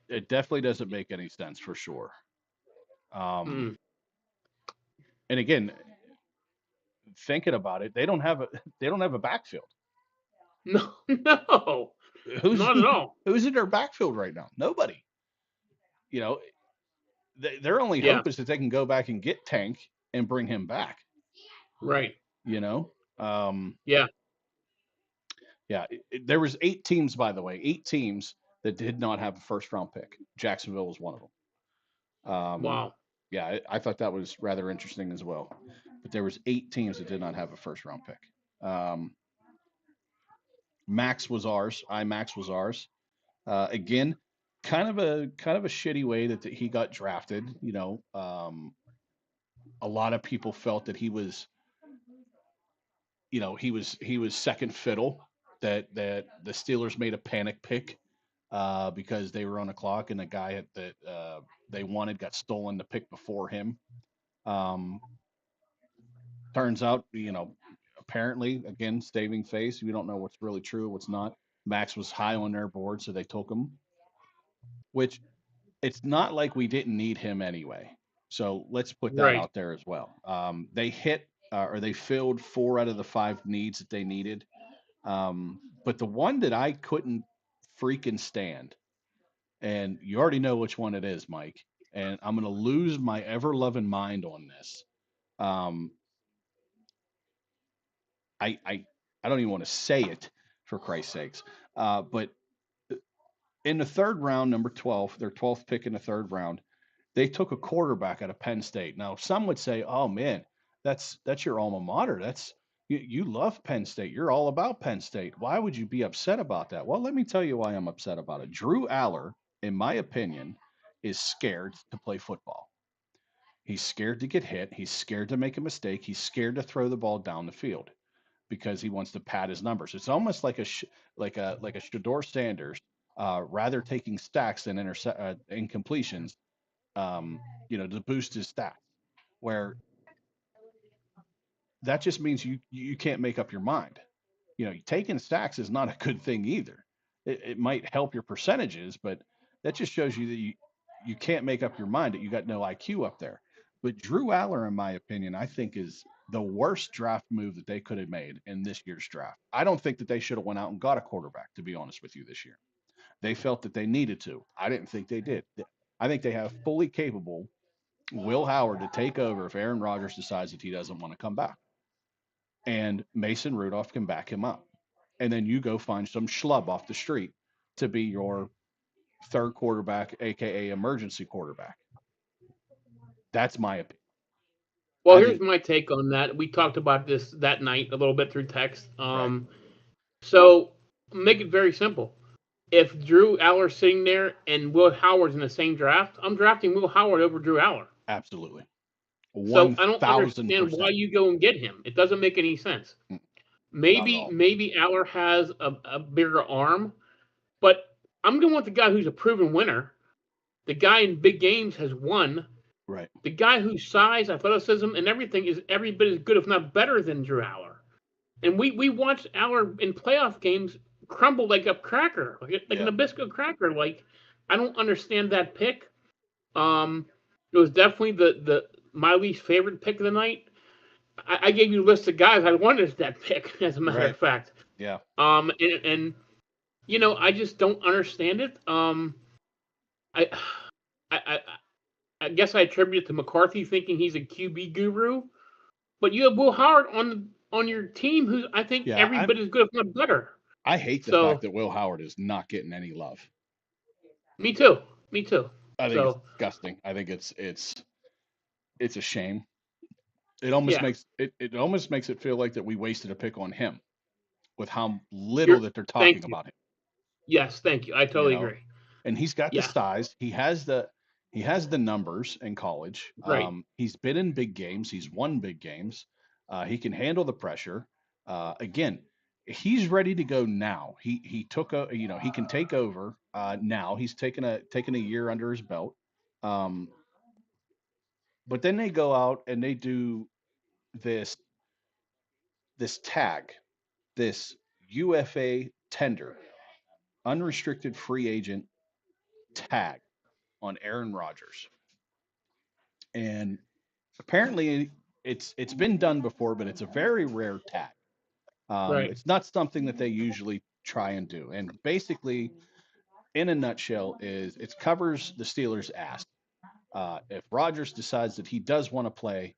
it definitely doesn't make any sense for sure. Um, mm, and again, thinking about it, they don't have a backfield. no, no, Who's not at all. who's in their backfield right now? Nobody. You know, their only Yeah, hope is that they can go back and get Tank and bring him back. right. You know, Yeah, yeah. There was 8 teams, by the way, 8 teams that did not have a first round pick. Jacksonville was one of them. wow. Yeah, I thought that was rather interesting as well. But there was 8 teams that did not have a first round pick. Um, Max was ours. IMAX was ours. Again, kind of a shitty way that he got drafted. A lot of people felt that he was second fiddle. That the Steelers made a panic pick because they were on the clock and the guy that they wanted got stolen the pick before him. Um, turns out, apparently, again, saving face. We don't know what's really true, what's not. Max was high on their board, so they took him. Which it's not like we didn't need him anyway. So let's put that Right, out there as well. They hit or they filled 4 out of the 5 needs that they needed. But the one that I couldn't freaking stand, and you already know which one it is, Mike, and I'm going to lose my ever loving mind on this. Um, I don't even want to say it for Christ's sakes. But in the third round, number 12, their 12th pick in the third round, they took a quarterback out of Penn State. Now, some would say, "Oh man, that's your alma mater. You love Penn State. You're all about Penn State. Why would you be upset about that? Well, let me tell you why I'm upset about it. Drew Aller, in my opinion, is scared to play football. He's scared to get hit. He's scared to make a mistake. He's scared to throw the ball down the field because he wants to pad his numbers. It's almost like a Shador Sanders, rather taking stacks than incompletions, to boost his stats. Where that just means you can't make up your mind. Taking stacks is not a good thing either. It might help your percentages, but that just shows you that you can't make up your mind that you got no IQ up there. But Drew Aller, in my opinion, I think is the worst draft move that they could have made in this year's draft. I don't think that they should have went out and got a quarterback, to be honest with you, this year. They felt that they needed to. I didn't think they did. I think they have fully capable Will Howard to take over if Aaron Rodgers decides that he doesn't want to come back. And Mason Rudolph can back him up. And then you go find some schlub off the street to be your third quarterback, aka emergency quarterback. That's my opinion. Well, I here's think my take on that. We talked about this that night a little bit through text. right, So make it very simple. If Drew Aller's sitting there and Will Howard's in the same draft, I'm drafting Will Howard over Drew Aller. absolutely, So one I don't thousand understand why percent, you go and get him. It doesn't make any sense. not at Maybe all. maybe Aller has a bigger arm, but I'm going with the guy who's a proven winner. The guy in big games has won. Right. The guy whose size, athleticism, and everything is every bit as good, if not better, than Drew Aller. And we watched Aller in playoff games crumble like a cracker, like a Yeah. Nabisco cracker. Like I don't understand that pick. It was definitely the my least favorite pick of the night. I gave you a list of guys I wanted that pick, as a matter Right. of fact. Yeah. And I just don't understand it. I, I I guess I attribute it to McCarthy thinking he's a QB guru, but you have Will Howard on your team, who's I think Yeah. every bit as good, if not better. I hate the fact So that Will Howard is not getting any love. me too, me too. I think it's So disgusting. I think it's a shame. yeah, It almost makes it feel like that we wasted a pick on him with how little you're. that they're Thank talking you. about him. Yes, thank you. I You totally know, agree. and he's got the Yeah, size. He has the numbers in college. right, He's been in big games. He's won big games. He can handle the pressure. Again, he's ready to go now. He took a he can take over now. He's taken a year under his belt. Um, but then they go out and they do this this tag, this UFA tender, unrestricted free agent tag on Aaron Rodgers. And apparently it's been done before, but it's a very rare tag. right, It's not something that they usually try and do. And basically, in a nutshell, is it covers the Steelers' ass. If Rodgers decides that he does want to play,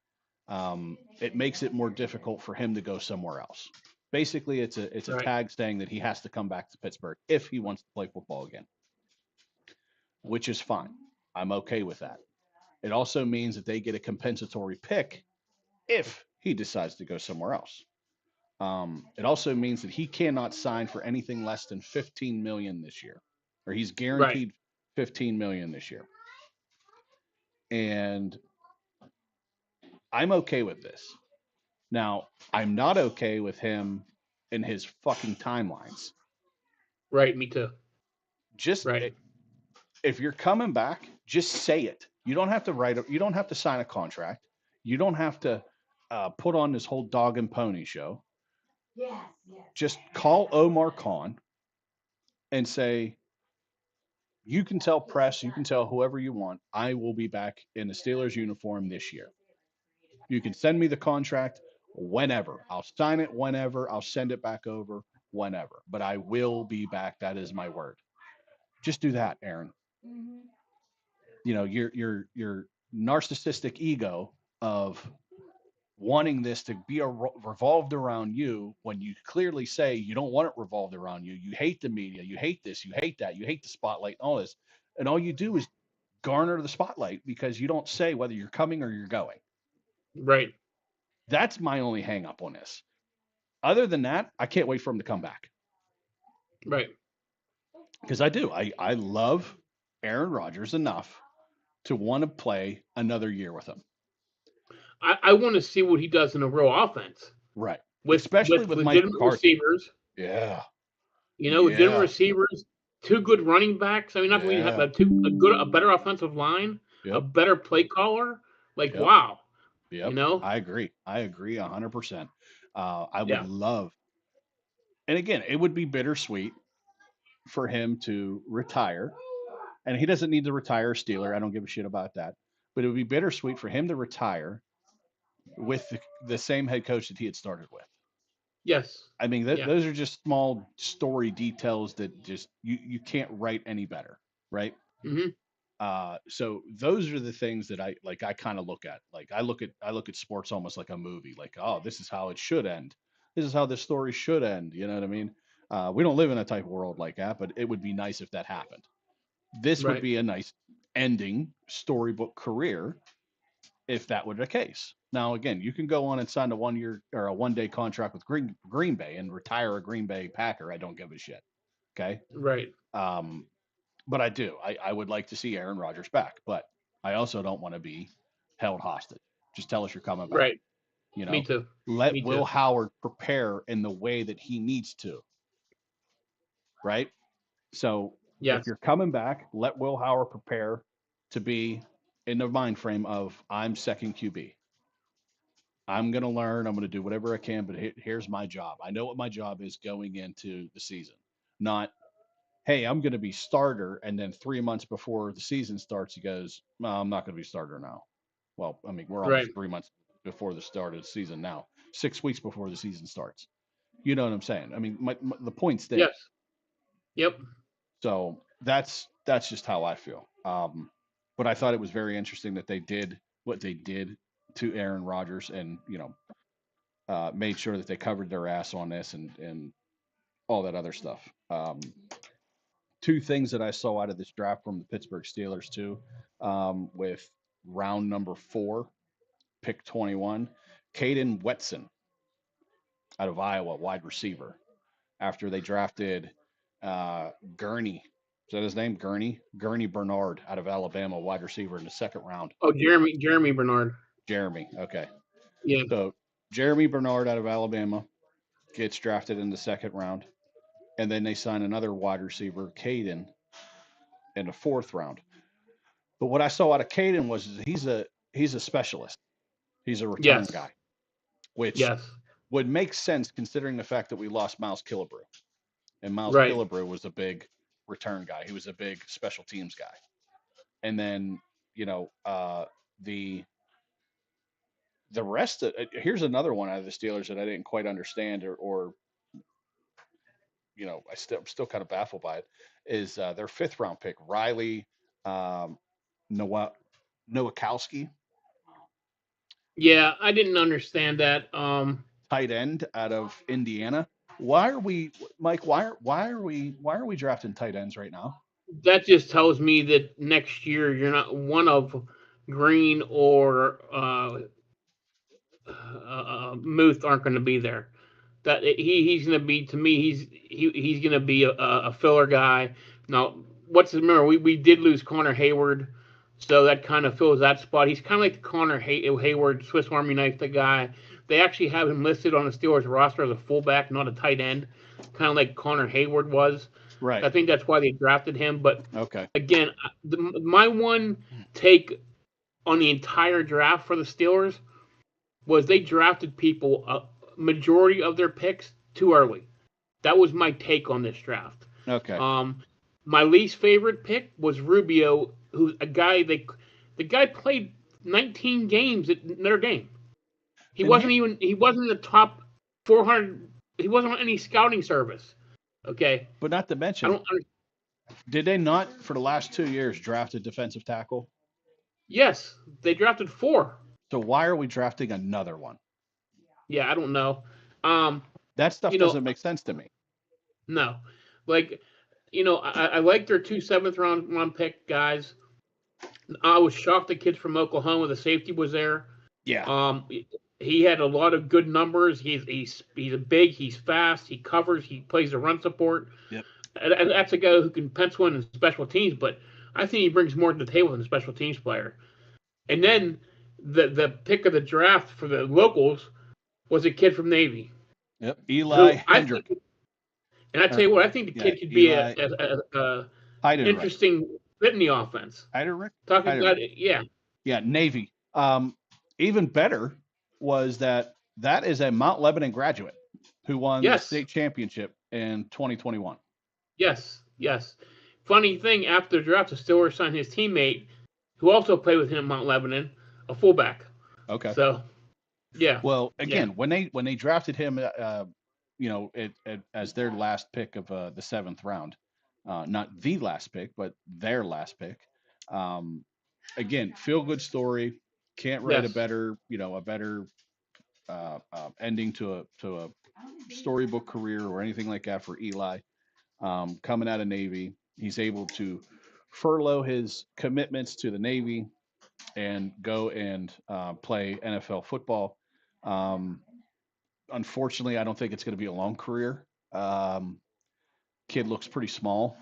it makes it more difficult for him to go somewhere else. Basically, it's a right, tag saying that he has to come back to Pittsburgh if he wants to play football again, which is fine. I'm okay with that. It also means that they get a compensatory pick if he decides to go somewhere else. It also means that he cannot sign for anything less than 15 million this year, or he's right, guaranteed 15 million this year. And I'm okay with this. Now, I'm not okay with him and his fucking timelines. right. Me too. Just Right, if you're coming back, just say it. You don't have to write. You don't have to sign a contract. You don't have to put on this whole dog and pony show. Just call Omar Khan and say, you can tell press, you can tell whoever you want, I will be back in the Steelers uniform this year. You can send me the contract whenever. I'll sign it whenever. I'll send it back over whenever. But I will be back. That is my word. Just do that, Aaron. Your narcissistic ego of wanting this to be revolved around you when you clearly say you don't want it revolved around you. You hate the media. You hate this. You hate that. You hate the spotlight. All this, and all you do is garner the spotlight because you don't say whether you're coming or you're going. right. That's my only hang up on this. other than that, I can't wait for him to come back Right. because I do. I love Aaron Rodgers enough to want to play another year with him. I want to see what he does in a real offense Right. with Especially with Mike legitimate McCarthy. receivers. Yeah. Legitimate Yeah. receivers, two good running backs. I mean, not that we have Yeah. a better offensive line, a Yep. better play caller. Like, Yep. wow. Yep. I agree. I agree 100%. I would Yeah. love, and again, it would be bittersweet for him to retire. And he doesn't need to retire a Steeler. I don't give a shit about that. But it would be bittersweet for him to retire with the same head coach that he had started with. Yes. I mean, Yeah. those are just small story details that just you can't write any better, right? Hmm. So those are the things that I like. I kind of look at. Like I look at sports almost like a movie. Like, oh, this is how it should end. This is how this story should end. You know what I mean? We don't live in a type of world like that, but it would be nice if that happened. This would Right. be a nice ending storybook career if that were the case. Now, again, you can go on and sign a 1 year or a 1 day contract with Green Bay and retire a Green Bay Packer. I don't give a shit. Okay. Right. Um, but I do. I would like to see Aaron Rodgers back, but I also don't want to be held hostage. Just tell us you're coming back. Right. You Me know, too. let Me Will too. Howard prepare in the way that he needs to. Right. So if Yes. you're coming back, let Will Howard prepare to be in the mind frame of I'm second QB. I'm going to learn. I'm going to do whatever I can, but here's my job. I know what my job is going into the season. Not, hey, I'm going to be starter. And then 3 months before the season starts, he goes, no, I'm not going to be starter now. Well, I mean, we're Right. almost 3 months before the start of the season now, 6 weeks before the season starts. You know what I'm saying? I mean, the point's there. Yes. Yep. So that's just how I feel. But I thought it was very interesting that they did what they did to Aaron Rodgers, and made sure that they covered their ass on this and all that other stuff. Two things that I saw out of this draft from the Pittsburgh Steelers too, with round number 4, pick 21, Caden Wetson out of Iowa, wide receiver. After they drafted Gurney. Is that his name? Gurney Bernard out of Alabama, wide receiver in the second round. Oh, Jeremy Bernard. Jeremy. Okay. Yeah. So Jeremy Bernard out of Alabama gets drafted in the second round. And then they sign another wide receiver, Caden, in the fourth round. But what I saw out of Caden was he's a specialist. He's a return Yes. guy, which Yes. would make sense considering the fact that we lost Miles Killebrew. And Miles Right. Killebrew was a big return guy. He was a big special teams guy. And then, the rest of here's another one out of the Steelers that I didn't quite understand or I'm still kind of baffled by it is their fifth round pick, Riley Nowakowski, Yeah, I didn't understand that. tight end out of Indiana. Why are we, Mike? Why are we drafting tight ends right now? That just tells me that next year you're not one of Green or Muth aren't going to be there. That he's going to be, to me, he's going to be a filler guy. Now, remember we did lose Connor Hayward, so that kind of fills that spot. He's kind of like the Connor Hayward Swiss Army knife, the guy. They actually have him listed on the Steelers roster as a fullback, not a tight end, kind of like Connor Hayward was. Right. I think that's why they drafted him. But okay. Again, my one take on the entire draft for the Steelers was they drafted people, majority of their picks, too early. That was my take on this draft. Okay. My least favorite pick was Rubio, who's a guy the guy played 19 games at Notre Dame. He wasn't in the top 400. He wasn't on any scouting service. Okay. But not to mention, did they not for the last 2 years draft a defensive tackle? Yes, they drafted 4. So why are we drafting another one? Yeah, I don't know. That stuff doesn't make sense to me. No, I like their 2 7th-round pick guys. I was shocked the kid from Oklahoma, the safety, was there. Yeah. He had a lot of good numbers. He's big. He's fast. He covers. He plays the run support. Yep. And that's a guy who can pencil in special teams. But I think he brings more to the table than a special teams player. And then the pick of the draft for the locals was a kid from Navy. Yep. Eli Hendrick. And I tell you what, I think the kid could be a interesting fit in the offense. Heiderich? Talking about it, yeah. Yeah, Navy. Even better was that is a Mount Lebanon graduate who won the state championship in 2021. Yes. Funny thing, after the draft, the Steelers signed his teammate, who also played with him at Mount Lebanon, a fullback. Okay. So, yeah. Well, again, when they drafted him, as their last pick of the 7th round, not the last pick, but their last pick. Again, feel good story. Can't write a better ending to a storybook career or anything like that for Eli. Coming out of Navy, he's able to furlough his commitments to the Navy and go and play NFL football. Unfortunately, I don't think it's going to be a long career. Kid looks pretty small.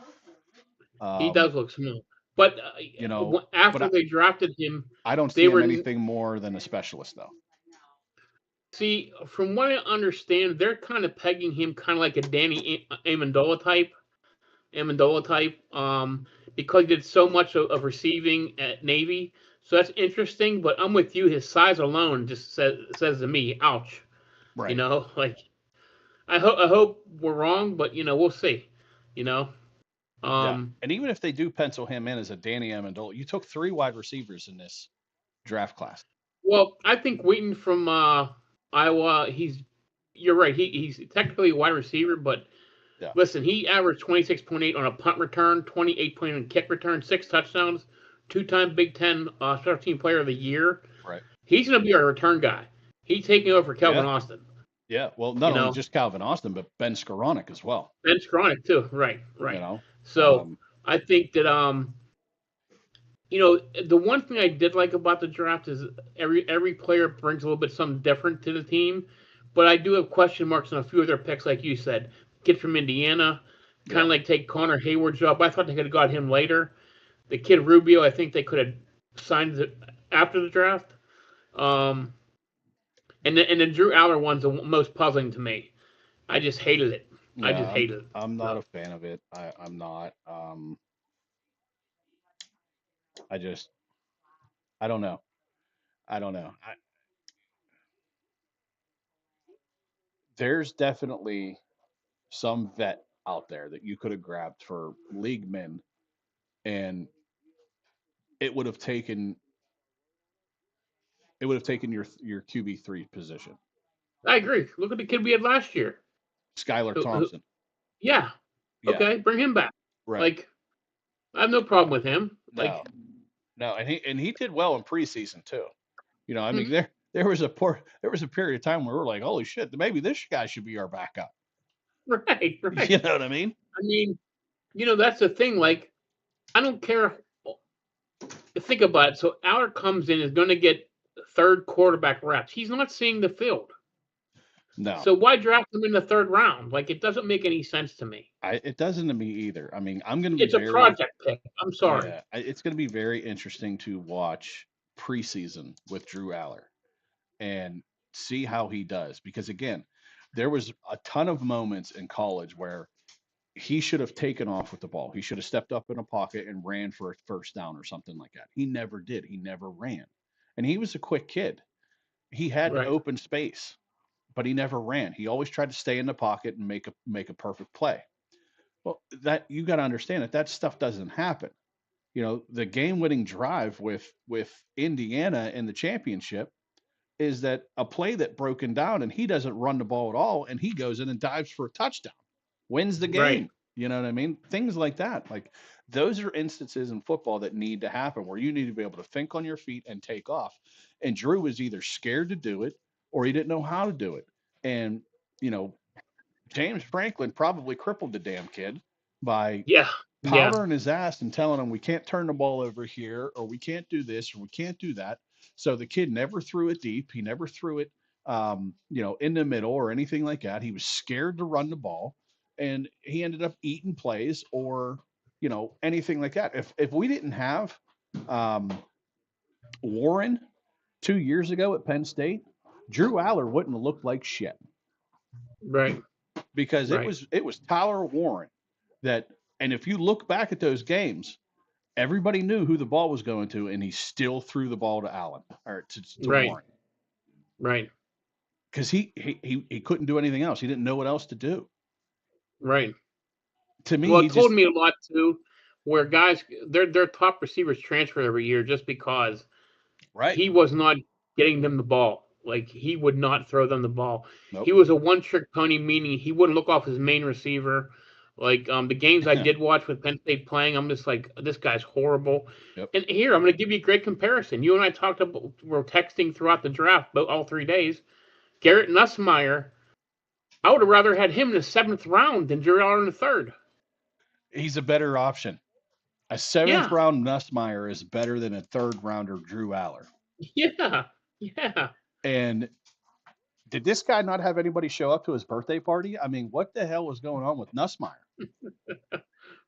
He does look small. But after they drafted him, I don't see him anything more than a specialist, though. See, from what I understand, they're kind of pegging him kind of like a Danny Amendola type. Because he did so much of receiving at Navy. So that's interesting. But I'm with you. His size alone just says to me, ouch. Right. I hope we're wrong, but we'll see. And even if they do pencil him in as a Danny Amendola, you took 3 wide receivers in this draft class. Well, I think Wheaton from Iowa, you're right. He's technically a wide receiver, but listen, he averaged 26.8 on a punt return, 28.8 on kick return, 6 touchdowns, 2-time Big Ten Special Team Player of the Year. Right. He's going to be our return guy. He's taking over for Calvin Austin. Yeah, well, not only just Calvin Austin, but Ben Skoranek as well. Ben Skoranek too, right. So I think that the one thing I did like about the draft is every player brings a little bit something different to the team, but I do have question marks on a few of their picks, like you said. Kid from Indiana, kind of like take Connor Hayward's job. I thought they could have got him later. The kid Rubio, I think they could have signed after the draft. And the Drew Aller one's the most puzzling to me. I just hated it. Yeah, I just hated it. I'm not a fan of it. I'm not. I don't know. There's definitely some vet out there that you could have grabbed for league men, and it would have taken your QB3 position. I agree. Look at the kid we had last year, Skylar Thompson. Yeah. Okay, bring him back. Right. Like, I have no problem with him. No, and he did well in preseason too. I mean, there was a period of time where we were like, holy shit, maybe this guy should be our backup. Right. You know what I mean? I mean, that's the thing. Like, I don't care. Think about it. So Aller comes in, is going to get third quarterback reps. He's not seeing the field. No. So why draft him in the 3rd round? Like, it doesn't make any sense to me. It doesn't to me either. I mean, I'm going to be. It's a project pick. I'm sorry. Yeah, it's going to be very interesting to watch preseason with Drew Aller and see how he does. Because again, there was a ton of moments in college where he should have taken off with the ball. He should have stepped up in a pocket and ran for a first down or something like that. He never did. He never ran. And he was a quick kid. He had open space, but he never ran. He always tried to stay in the pocket and make a perfect play. Well, that you got to understand that stuff doesn't happen. The game-winning drive with Indiana in the championship is that a play that broken down and he doesn't run the ball at all, and he goes in and dives for a touchdown, wins the game. Right. You know what I mean? Things like that. Like, those are instances in football that need to happen where you need to be able to think on your feet and take off. And Drew was either scared to do it or he didn't know how to do it. And, James Franklin probably crippled the damn kid by powdering his ass and telling him we can't turn the ball over here, or we can't do this, or we can't do that. So the kid never threw it deep. He never threw it in the middle or anything like that. He was scared to run the ball, and he ended up eating plays or anything like that. If we didn't have um, Warren 2 years ago at Penn State, Drew Aller wouldn't have looked like shit Right. because it Right. was Tyler Warren that. And if you look back at those games, everybody knew who the ball was going to, and he still threw the ball to Allen or to Right. Warren Right. because he couldn't do anything else. He didn't know what else to do. Right. To me, Well, he it told just me a lot too, where guys their top receivers transfer every year just because right. he was not getting them the ball. Like he would not throw them the ball. Nope. He was a one-trick pony, meaning he wouldn't look off his main receiver. Like the games I did watch with Penn State playing, I'm just like, this guy's horrible. Yep. And here, I'm going to give you a great comparison. You and I talked about, we're texting throughout the draft, about all 3 days. Garrett Nussmeier, I would have rather had him in the 7th round than Drew Aller in the 3rd. He's a better option. A 7th round Nussmeier is better than a 3rd rounder Drew Aller. Yeah. Yeah. And did this guy not have anybody show up to his birthday party? I mean, what the hell was going on with Nussmeier?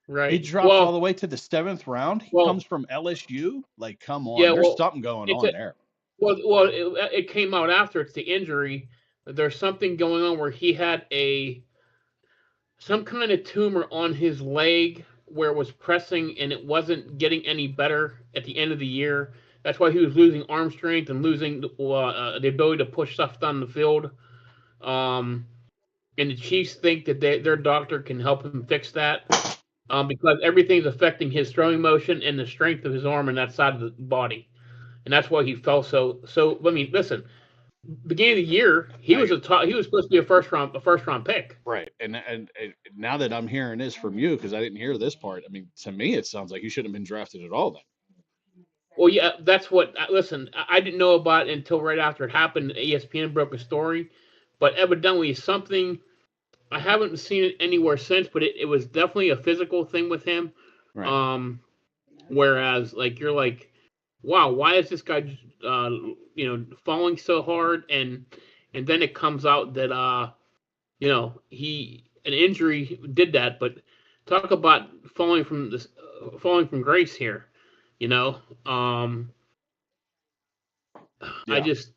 Right. He dropped all the way to the 7th round. He comes from LSU. Like, come on. There's something going on there. Well, it came out after it's the injury. There's something going on where he had some kind of tumor on his leg where it was pressing and it wasn't getting any better at the end of the year. That's why he was losing arm strength and losing the ability to push stuff down the field. And the Chiefs think that their doctor can help him fix that because everything's affecting his throwing motion and the strength of his arm and that side of the body. And that's why he fell so. I mean, listen, beginning of the year, he was supposed to be a first round pick. Right. And now that I'm hearing this from you, because I didn't hear this part, I mean, to me, it sounds like he shouldn't have been drafted at all then. Well, yeah, that's what. Listen, I didn't know about it until right after it happened. ESPN broke a story, but evidently something. I haven't seen it anywhere since, but it was definitely a physical thing with him. Right. Whereas, like, you're like, wow, why is this guy, falling so hard? And then it comes out that, an injury did that. But talk about falling from grace here. I just,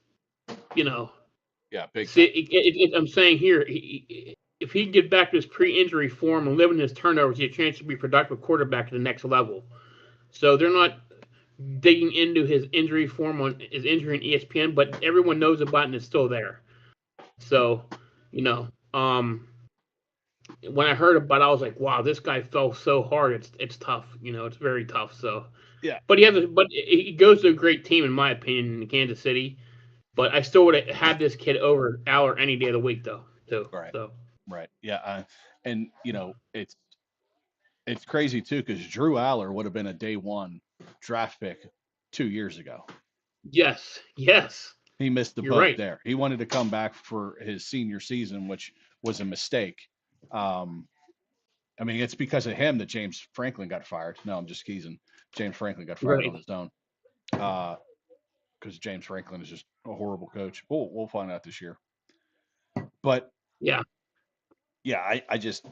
Yeah, big. I'm saying here, if he get back to his pre-injury form and limit his turnovers, he has a chance to be a productive quarterback at the next level. So they're not digging into his injury form on his injury in ESPN, but everyone knows about it and it's still there. So, when I heard about it, I was like, wow, this guy fell so hard. It's tough. It's very tough. So yeah. But he goes to a great team, in my opinion, in Kansas City. But I still would have had this kid over Aller any day of the week, though. Too. Right. So. Right. Yeah. And it's crazy too because Drew Aller would have been a day 1 draft pick 2 years ago. Yes. He missed the boat there. He wanted to come back for his senior season, which was a mistake. I mean, it's because of him that James Franklin got fired. No, I'm just teasing. James Franklin got fired on his own. Because James Franklin is just a horrible coach. We'll find out this year. But yeah, I just,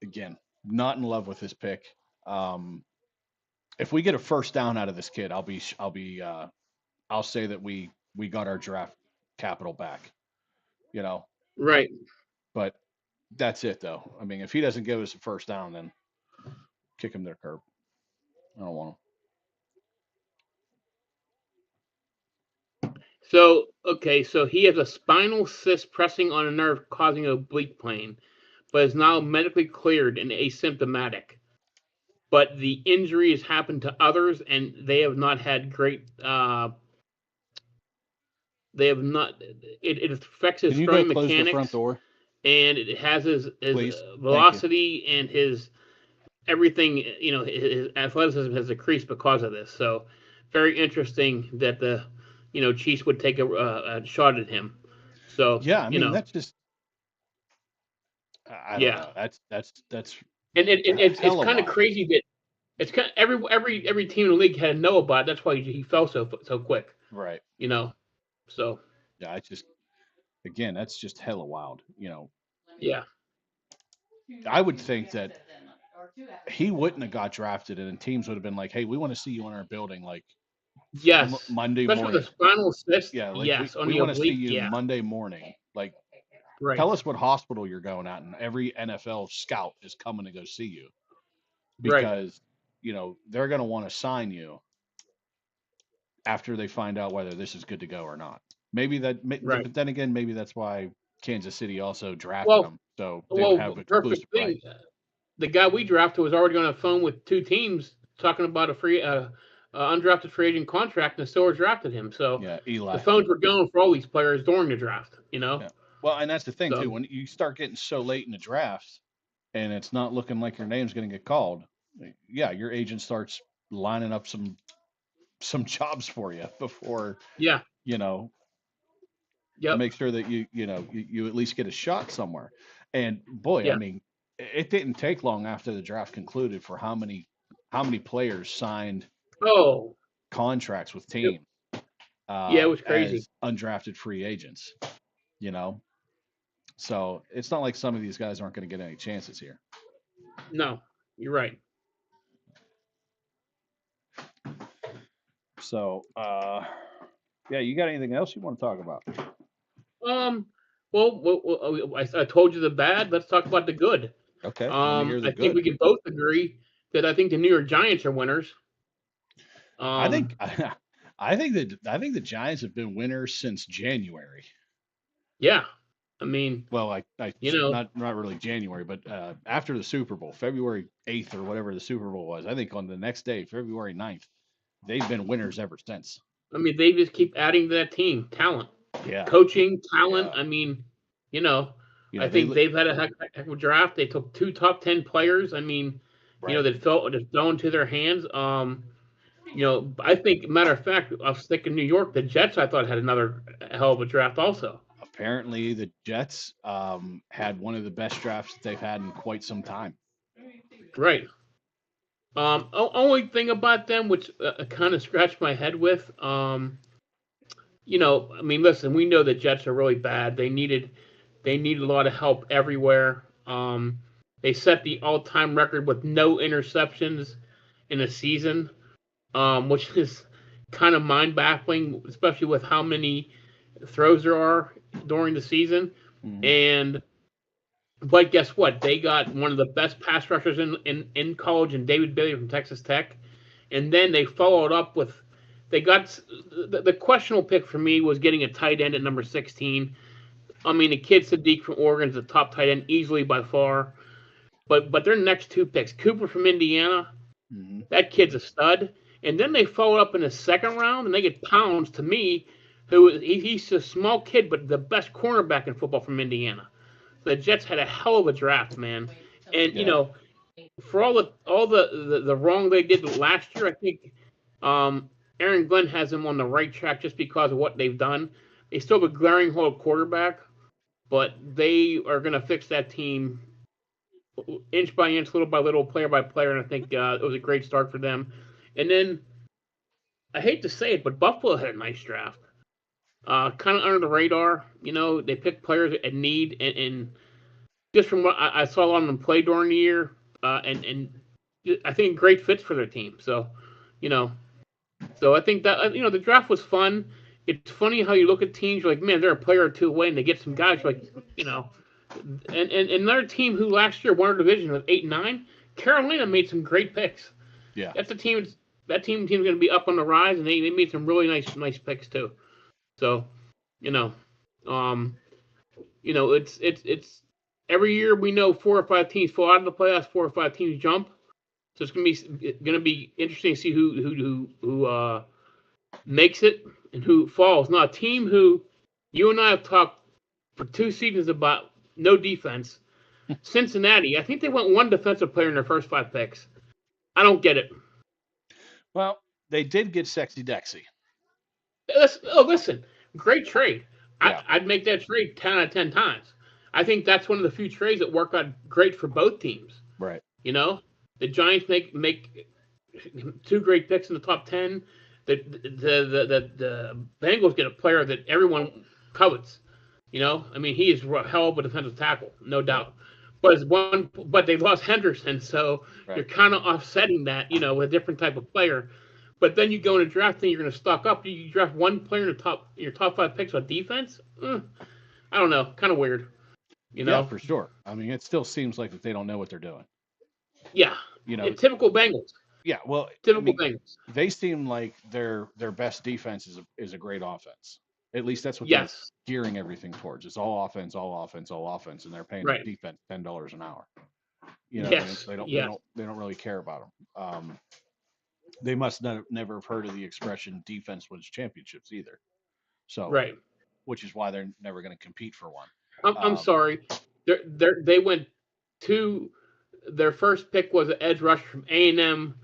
again, not in love with this pick. If we get a first down out of this kid, I'll say that we got our draft capital back. Right. But that's it, though. I mean, if he doesn't give us a first down, then kick him to the curb. I don't want him. So he has a spinal cyst pressing on a nerve causing an oblique pain, but is now medically cleared and asymptomatic. But the injury has happened to others, and they have not had great. They have not. It affects his throwing mechanics. Close the front door? And it has his velocity and his everything. His athleticism has decreased because of this. So, very interesting that the Chiefs would take a shot at him. So yeah, I mean that's just. I don't know. That's. And it's kind of crazy that it's kind of every team in the league had to know about it. That's why he fell so quick. Right. So. Yeah, again, that's just hella wild. Yeah. I would think that he wouldn't have got drafted, and teams would have been like, "Hey, we want to see you in our building like Yes. Monday Especially with morning. the spinal cyst. Yeah, like we Yes. On we the want to see oblique. you Yeah. Monday morning. Like, Right. tell us what hospital you're going at, and every NFL scout is coming to go see you Right. because they're going to want to sign you after they find out whether this is good to go or not. Maybe Right. but then again, maybe that's why Kansas City also drafted Well, him, so they would have well, perfect exclusive thing. rights. The guy we drafted was already on the phone with two teams talking about a undrafted free agent contract, and the Steelers drafted him. So Yeah, the Eli. phones were going for all these players during the draft. Yeah. Well, and that's the thing too. So When you start getting so late in the draft, and it's not looking like your name's going to get called, yeah, your agent starts lining up some jobs for you before yeah. you know to Yep. make sure that you at least get a shot somewhere. And boy, I Yeah. mean, it didn't take long after the draft concluded for how many players signed Oh. contracts with It, teams yeah. It was crazy. as undrafted free agents. You know, so it's not like some of these guys aren't going to get any chances here. No, you're right. So, yeah, you got anything else you want to talk about? Well, I told you the bad. Let's talk about the good. Okay, let me hear the I think good. we can both agree that I think the New York Giants are winners. I think Um, I think the Giants have been winners since January. yeah. I mean, Well, I you know, not really January, but after the Super Bowl, February 8th or whatever the Super Bowl was. I think on the next day, February 9th, they've been winners ever since. they just keep adding to that team talent, Yeah, coaching talent. yeah. You know, You I know they think they've had a heck of a draft. They took two top 10 players. right. That fell into their hands. I think, matter of fact, I was thinking New York, the Jets, I thought had another hell of a draft also. Apparently, the Jets had one of the best drafts that they've had in quite some time. Right. Only thing about them, which kind of scratched my head with, listen, we know the Jets are really bad. They need a lot of help everywhere. They set the all-time record with no interceptions in a season, which is kind of mind-baffling, especially with how many throws there are during the season. Mm-hmm. And but guess what? They got one of the best pass rushers in college, and David Bailey from Texas Tech. And then they followed up with they got the questionable pick for me was getting a tight end at number 16. The kid Sadiq from Oregon is the top tight end easily by far. But their next two picks, Cooper from Indiana, Mm-hmm. that kid's a stud. And then they followed up in the second round, and they get Pounds to me, he's a small kid, but the best cornerback in football from Indiana. The Jets had a hell of a draft, man. And Yeah. for all the wrong they did last year, I think Aaron Glenn has them on the right track just because of what they've done. They still have a glaring hole at quarterback, but they are going to fix that team inch by inch, little by little, player by player, and I think it was a great start for them. And then I hate to say it, but Buffalo had a nice draft. Kind of under the radar, they picked players at need, and just from what I saw a lot of them play during the year, and I think great fits for their team. So, you know, so I think that the draft was fun. It's funny how you look at teams, you're like, man, they're a player or two away, and they get some guys like, and another team who last year won our division with 8-9, Carolina made some great picks. Yeah. That's a team. That team's going to be up on the rise, and they made some really nice picks too. So, it's every year we know 4 or 5 teams fall out of the playoffs, 4 or 5 teams jump. So it's gonna be interesting to see who makes it and who falls. Now, a team who you and I have talked for 2 seasons about no defense, Cincinnati. I think they went one defensive player in their first 5 picks. I don't get it. Well, they did get Sexy Dexy. Listen, great trade. Yeah. I'd make that trade 10 out of 10 times. I think that's one of the few trades that work out great for both teams. Right. The Giants make 2 great picks in the top 10. The Bengals get a player that everyone covets. I mean, he is a hell of a defensive tackle, no Yep. doubt. But they lost Henderson, so you're Right. kind of offsetting that, with a different type of player. But then you go in a draft and you're going to stock up. You draft one player in the your top five picks on defense. I don't know, kind of weird, you Yeah, know. for sure. I mean, it still seems like that they don't know what they're doing. Yeah, You know, typical Bengals. yeah. Well, I Typical mean, Bengals. they seem like their best defense is a great offense. At least that's what they're Yes, gearing everything towards. It's all offense, all offense, all offense, and they're paying their right. defense $10 an hour. Yes, yes, They don't really care about them. They must never have heard of the expression "defense wins championships" either. So, right. which is why they're never going to compete for one. I'm Um, sorry. They went to their first pick was an edge rusher from A&M.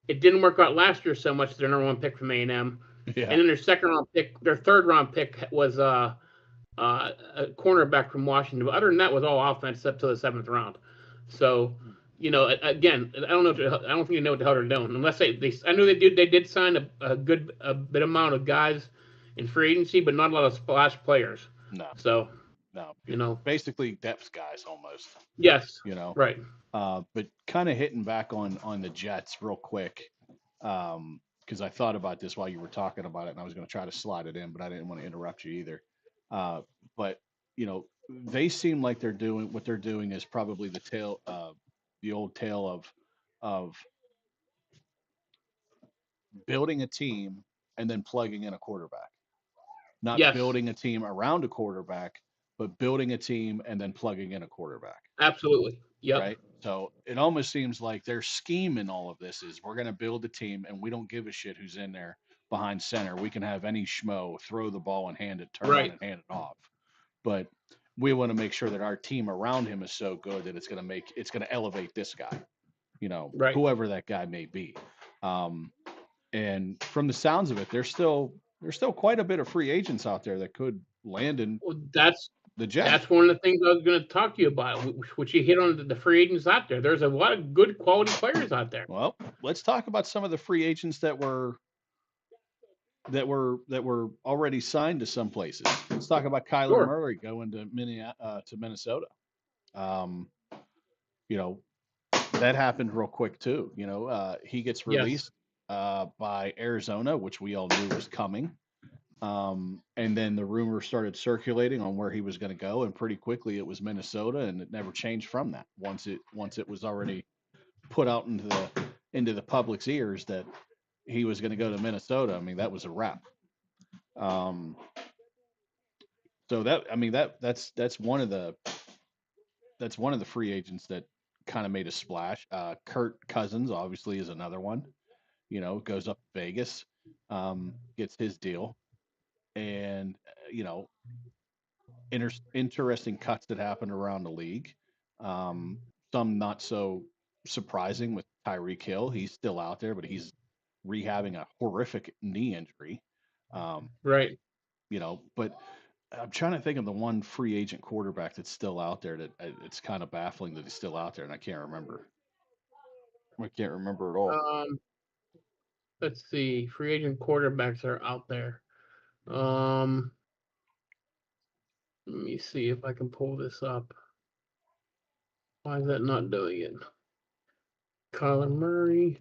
It didn't work out last year so much. Their number one pick from A&M, yeah, and then their second round pick, their third round pick was a cornerback from Washington. But other than that, was all offense up to the seventh round. So, again, I don't know. I don't think they know what the hell they're doing. Unless I know they did. They did sign a bit amount of guys in free agency, but not a lot of splash players. no, So, no, you know, basically depth guys almost. yes, You know, right. but kind of hitting back on the Jets real quick, because I thought about this while you were talking about it, and I was going to try to slide it in, but I didn't want to interrupt you either. Uh, but they seem like they're doing what they're doing is probably the old tale of building a team and then plugging in a quarterback, not Yes, building a team around a quarterback, but building a team and then plugging in a quarterback. absolutely. Yep. Right? So it almost seems like their scheme in all of this is we're going to build a team and we don't give a shit who's in there behind center. We can have any schmo throw the ball and hand it, turn on Right. and hand it off. But we want to make sure that our team around him is so good that it's going to elevate this guy, Right. whoever that guy may be. Um, and from the sounds of it, there's still quite a bit of free agents out there that could land in Well, the Jets. that's one of the things I was going to talk to you about, which you hit on the free agents out there. There's a lot of good quality players out there. Well, let's talk about some of the free agents that were already signed to some places. Let's talk about Kyler Sure. Murray going to Minnesota. Um, you know that happened real quick too. He gets Yes. released by Arizona, which we all knew was coming. And then the rumors started circulating on where he was going to go, and pretty quickly it was Minnesota, and it never changed from that. Once it was already put out into the public's ears that he was going to go to Minnesota, I mean that was a wrap. Um, so that I mean that's one of the free agents that kind of made a splash. Kirk Cousins obviously is another one. Goes up to Vegas, gets his deal, and you know interesting cuts that happened around the league. Um, some not so surprising with Tyreek Hill. He's still out there, but he's rehabbing a horrific knee injury. Um, Right. but I'm trying to think of the one free agent quarterback that's still out there that it's kind of baffling that he's still out there, and I can't remember. I can't remember at all. Um, let's see. Free agent quarterbacks are out there. Um, let me see if I can pull this up. Why is that not doing it? Kyler Murray.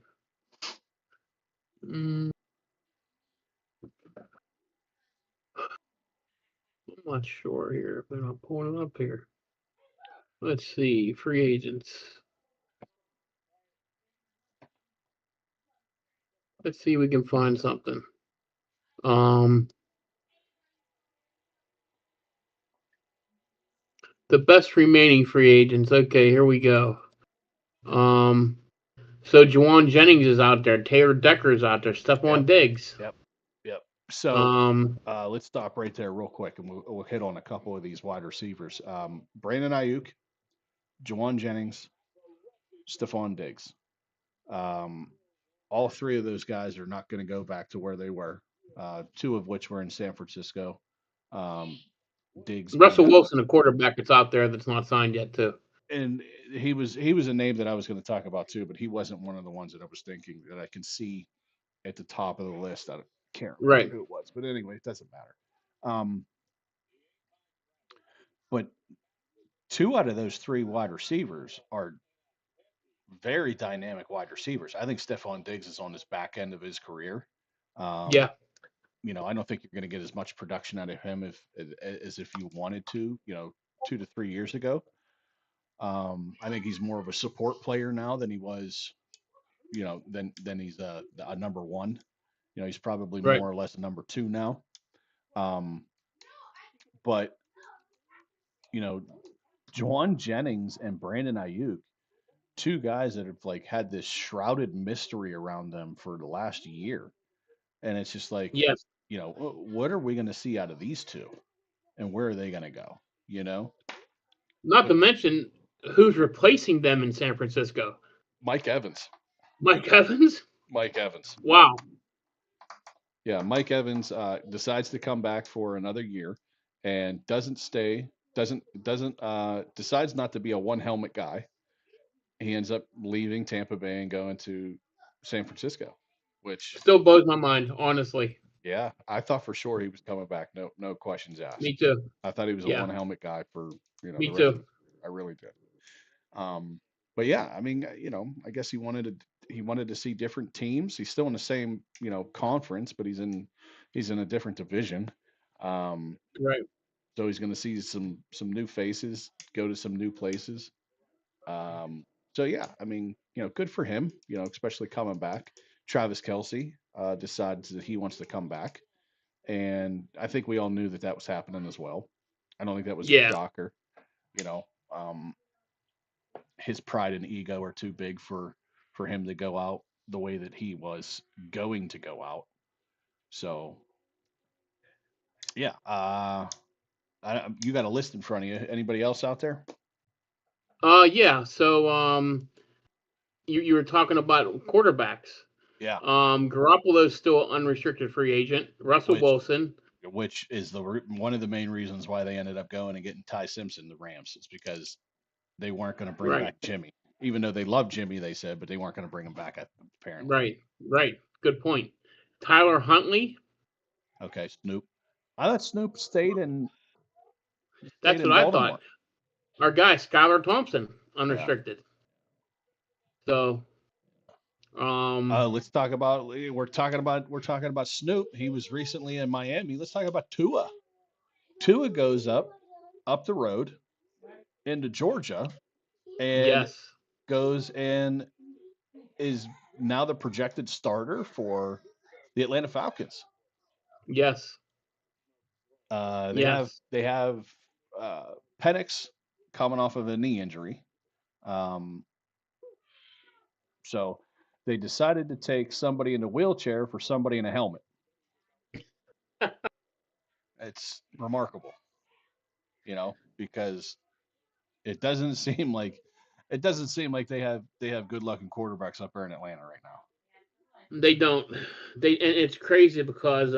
Mm, I'm not sure here if they're not pulling it up here. Let's see. Free agents. Let's see if we can find something. Um, the best remaining free agents. Okay, here we go. Um, so Jawan Jennings is out there. Taylor Decker is out there. Yep, Stephon Diggs. yep, yep. So Um, let's stop right there real quick, and we'll hit on a couple of these wide receivers. Brandon Ayuk, Jawan Jennings, Stephon Diggs. Um, all three of those guys are not going to go back to where they were. Two of which were in San Francisco. Um, Diggs being Russell out, Wilson, a quarterback that's out there that's not signed yet, too. and he was a name that I was going to talk about too, but he wasn't one of the ones that I was thinking that I can see at the top of the list. I can't remember Right. who it was, but anyway, it doesn't matter. Um, but two out of those three wide receivers are very dynamic wide receivers. I think Stephon Diggs is on his back end of his career. Um, Yeah. I don't think you're going to get as much production out of him as if you wanted to, 2 to 3 years ago. I think he's more of a support player now than he was, than he's a number one. He's probably Right. more or less a number two now. Um, but you know, Juwan Jennings and Brandon Ayuk, two guys that have like had this shrouded mystery around them for the last year, and it's just like, Yes. what are we going to see out of these two, and where are they going to go? You know, Not but to mention who's replacing them in San Francisco. Mike Evans, Mike Evans. Mike Evans, yeah, Wow. yeah, Mike Evans decides to come back for another year, and doesn't stay, doesn't decides not to be a one helmet guy. He ends up leaving Tampa Bay and going to San Francisco, which, Still blows my mind, honestly. yeah, I thought for sure he was coming back. No, no questions asked. Me too. I thought he was a Yeah. one helmet guy for Me the rest of. too. I really did. But yeah, I mean, I guess he wanted to see different teams. He's still in the same conference, but he's in a different division. Um, Right. so he's going to see some new faces, go to some new places. Um, so yeah, I mean, good for him. Especially coming back. Travis Kelsey decides that he wants to come back, and I think we all knew that that was happening as well. I don't think that was a Yeah. shocker. You know, his pride and ego are too big for him to go out the way that he was going to go out. So yeah, you got a list in front of you. Anybody else out there? Yeah. So you were talking about quarterbacks. Yeah, Garoppolo's still unrestricted free agent. Russell which Wilson. which is one of the main reasons why they ended up going and getting Ty Simpson, the Rams, is because they weren't going to bring Right. back Jimmy. Even though they loved Jimmy, they said, but they weren't going to bring him back, apparently. Right. Right. Good point. Tyler Huntley. Okay, Snoop. I thought Snoop stayed That's in what I thought. Baltimore. Our guy Skylar Thompson, Yeah. unrestricted. So, Let's talk about we're talking about Snoop. He was recently in Miami. Let's talk about Tua. Tua goes up the road into Georgia and yes, goes and is now the projected starter for the Atlanta Falcons. yes, yes, They have Penix coming off of a knee injury. Um, so they decided to take somebody in a wheelchair for somebody in a helmet. It's remarkable, because it doesn't seem like they have good looking quarterbacks up there in Atlanta right now. they don't. And it's crazy because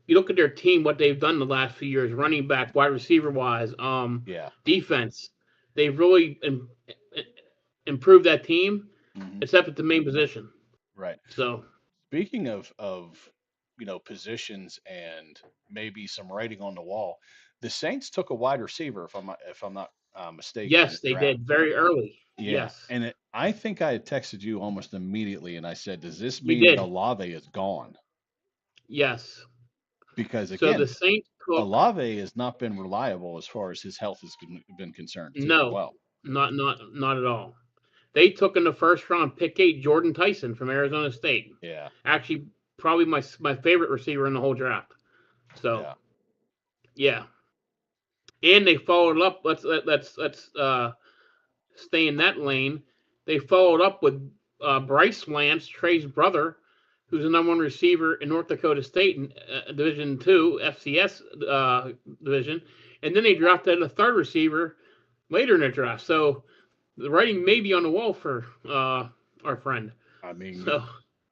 you look at their team, what they've done the last few years, running back, wide receiver wise, Yeah. defense. They've really improved that team, Mm-hmm. except at the main position. Right. So, Speaking of positions and maybe some writing on the wall, the Saints took a wide receiver, if I'm not mistaken, in yes, the they draft. did very early. Yeah, Yes, and I think I had texted you almost immediately, and I said, "Does this you mean that did. Olave is gone?" Yes. Because So the again, Saints took Olave has not been reliable as far as his health has been concerned too, as no, well. not at all. They took in the first round, pick 8, Jordan Tyson from Arizona State. Yeah, Actually, probably my favorite receiver in the whole draft. So yeah, and they followed up. Let's stay in that lane. They followed up with Bryce Lance, Trey's brother, who's the number 1 receiver in North Dakota State in Division II FCS division, and then they drafted a third receiver later in the draft. So the writing may be on the wall for our friend. I mean, So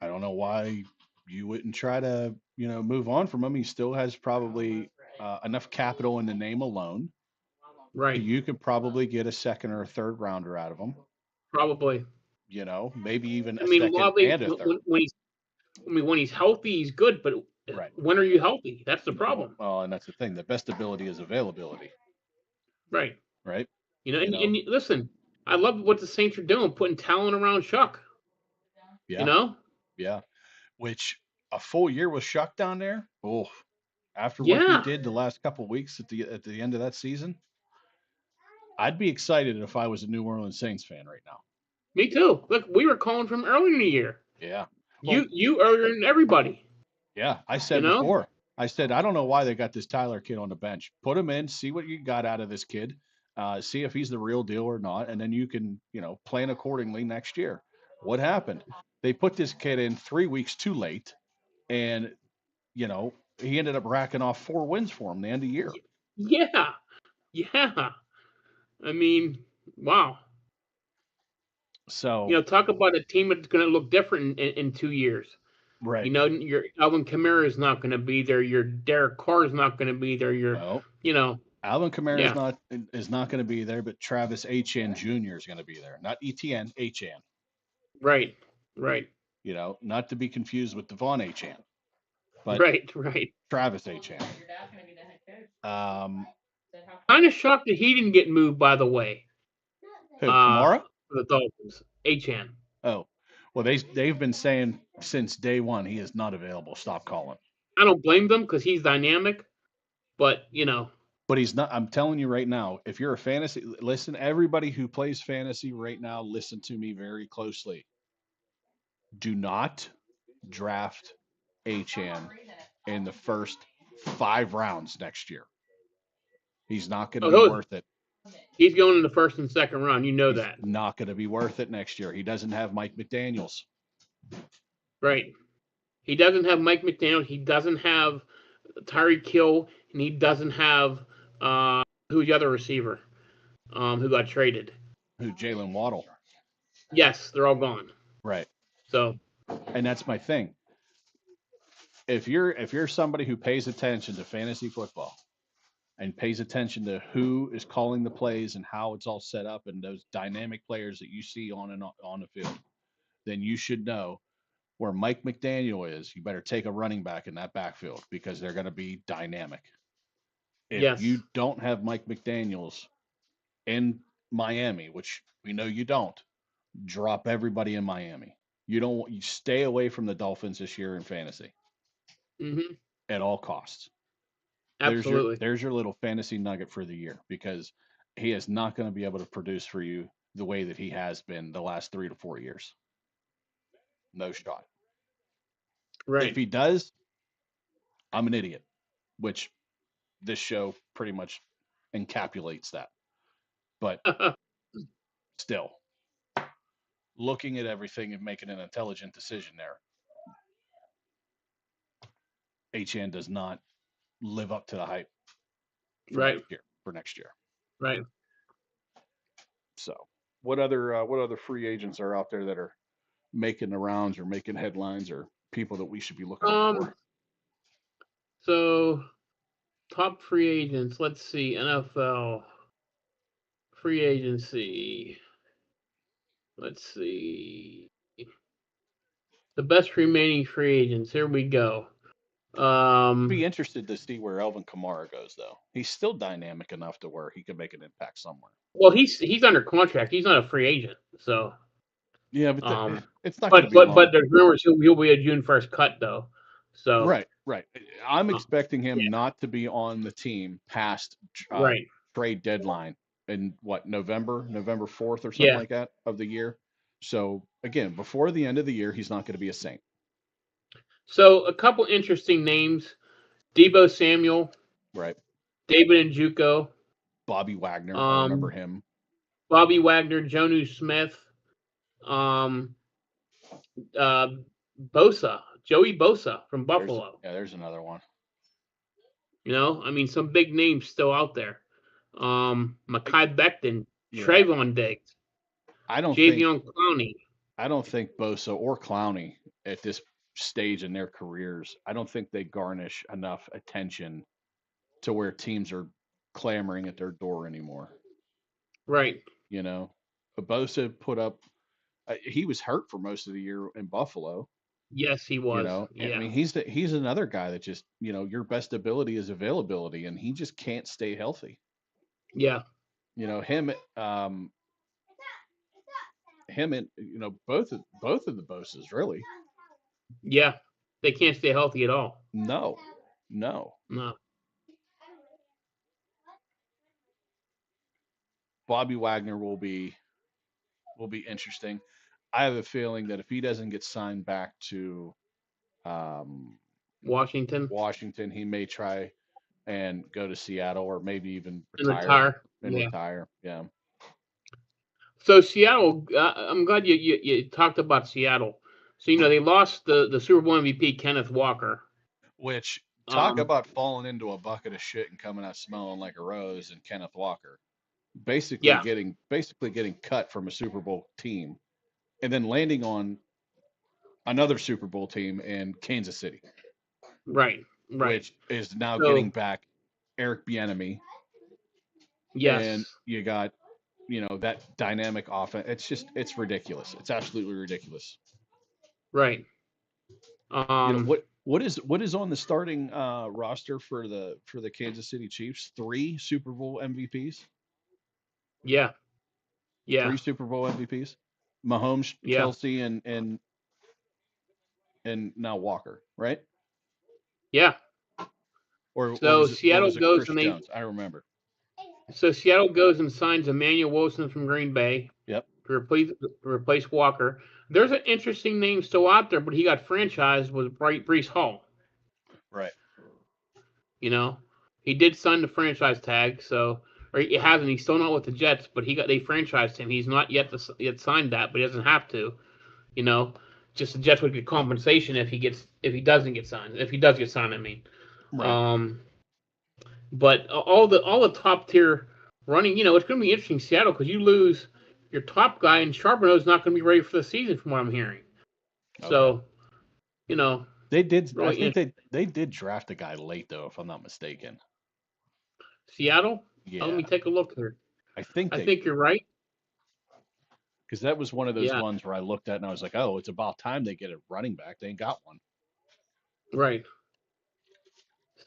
I don't know why you wouldn't try to move on from him. He still has probably enough capital in the name alone. right, You could probably get a second or a third rounder out of him. probably. Maybe even I a mean, second Olave, and a third. when he's healthy, he's good. But Right. when are you healthy? That's the problem. Well, and that's the thing. The best ability is availability. Right. right? And, You know, listen, I love what the Saints are doing, putting talent around Chuck. You yeah, know? yeah. Which a full year with Shuck down there. Oh, after what he Yeah. did the last couple of weeks at the end of that season, I'd be excited if I was a New Orleans Saints fan right now. Me too. Look, we were calling from earlier in the year. Yeah. Well, You earlier than everybody. yeah. I You said know? before. I said I don't know why they got this Tyler kid on the bench. Put him in, see what you got out of this kid, see if he's the real deal or not, and then you can plan accordingly next year. What happened? They put this kid in 3 weeks too late, and he ended up racking off 4 wins for him the end of the year. Yeah. Yeah. I mean, wow. So Talk about a team that's going to look different in 2 years. right. Your Alvin Kamara is not going to be there. Your Derek Carr is not going to be there. Well, You know, Alvin Kamara yeah, is not going to be there, but Travis Etienne Jr. is going to be there. Not Etienne, Etienne. right, right, Not to be confused with Devon Etienne, but right. Travis Etienne. Kind of shocked that he didn't get moved. By the way, Who, Kamara? for the Dolphins, Achan. Oh, well, they've been saying since day one he is not available. Stop calling. I don't blame them because he's dynamic, but But he's not. I'm telling you right now, if you're a fantasy, listen, everybody who plays fantasy right now, listen to me very closely. Do not draft Achan in the first 5 rounds next year. He's not going to be worth it. He's going in the first and second round. You know He's that. not going to be worth it next year. He doesn't have Mike McDaniels. Right. He doesn't have Mike McDaniel. He doesn't have Tyreek Hill, and he doesn't have who's the other receiver who got traded. Who, Jalen Waddle? Yes, they're all gone. Right. So, and that's my thing. If you're somebody who pays attention to fantasy football and pays attention to who is calling the plays and how it's all set up and those dynamic players that you see on the field, then you should know where Mike McDaniel is. You better take a running back in that backfield because they're going to be dynamic. If you don't have Mike McDaniels in Miami, which we know you don't, drop everybody in Miami. You stay away from the Dolphins this year in fantasy at all costs. Absolutely. There's your little fantasy nugget for the year because he is not going to be able to produce for you the way that he has been the last 3 to 4 years. No shot. Right. If he does, I'm an idiot, which this show pretty much encapsulates that. But still, looking at everything and making an intelligent decision there, HN does not live up to the hype for next year. Right. So, what other free agents are out there that are making the rounds or making headlines or people that we should be looking for? So, top free agents. Let's see. NFL free agency. Let's see. The best remaining free agents. Here we go. Be interested to see where Alvin Kamara goes, though. He's still dynamic enough to where he can make an impact somewhere. Well, he's under contract. He's not a free agent, so. Yeah, but it's not. But there's rumors he'll be a June 1st cut though. So right. I'm expecting him not to be on the team past trade deadline in November 4th or something like that of the year. So again, before the end of the year, he's not going to be a Saint. So a couple interesting names: Deebo Samuel, right? David Njoku, Bobby Wagner. I remember him. Bobby Wagner, Jonnu Smith, Bosa, Joey Bosa from Buffalo. There's another one. I mean, some big names still out there. Mekhi Becton, Trayvon Diggs, Jadeveon Clowney. I don't think Bosa or Clowney at this stage in their careers, I don't think they garnish enough attention to where teams are clamoring at their door anymore. Right. But Bosa put up. He was hurt for most of the year in Buffalo. Yes, he was. I mean, he's another guy that just your best ability is availability, and he just can't stay healthy. Yeah. him, him and both of the bosses really. Yeah, they can't stay healthy at all. No, no. No. Bobby Wagner will be interesting. I have a feeling that if he doesn't get signed back to um, Washington Washington, he may try and go to Seattle or maybe even and retire retire. and Yeah. retire. Yeah. So Seattle, I'm glad you talked about Seattle. So they lost the Super Bowl MVP Kenneth Walker. Which talk Um, about falling into a bucket of shit and coming out smelling like a rose and Kenneth Walker. yeah, Basically getting cut from a Super Bowl team and then landing on another Super Bowl team in Kansas City, right, right. which is now getting So back Eric Bieniemy, and yes, you got that dynamic offense. It's ridiculous. It's absolutely ridiculous. right. Um, What is on the starting roster for the Kansas City Chiefs? Three Super Bowl MVPs. yeah, yeah, Three Super Bowl MVPs. Mahomes, yeah, Kelsey, and now Walker, right? yeah. Or So was it or Seattle was it goes Chris and they Jones? I remember. so Seattle goes and signs Emmanuel Wilson from Green Bay Yep. to replace Walker. There's an interesting name still out there, but he got franchised with Brees Hall. Right. He did sign the franchise tag, so or he hasn't. He's still not with the Jets, but they franchised him. He's not yet signed that, but he doesn't have to. You know, just the Jets would get compensation if he doesn't get signed. If he does get signed, I mean. Right. Um, but all the top tier running, it's going to be interesting Seattle because you lose your top guy and Charbonneau's not going to be ready for the season from what I'm hearing. Okay. So, you know, They did. I really think they did draft a guy late though, if I'm not mistaken. Seattle. Let Yeah, me take a look here. I think I they think you're right. because that was one of those Yeah, ones where I looked at and I was like, oh, it's about time they get a running back. They ain't got one. right.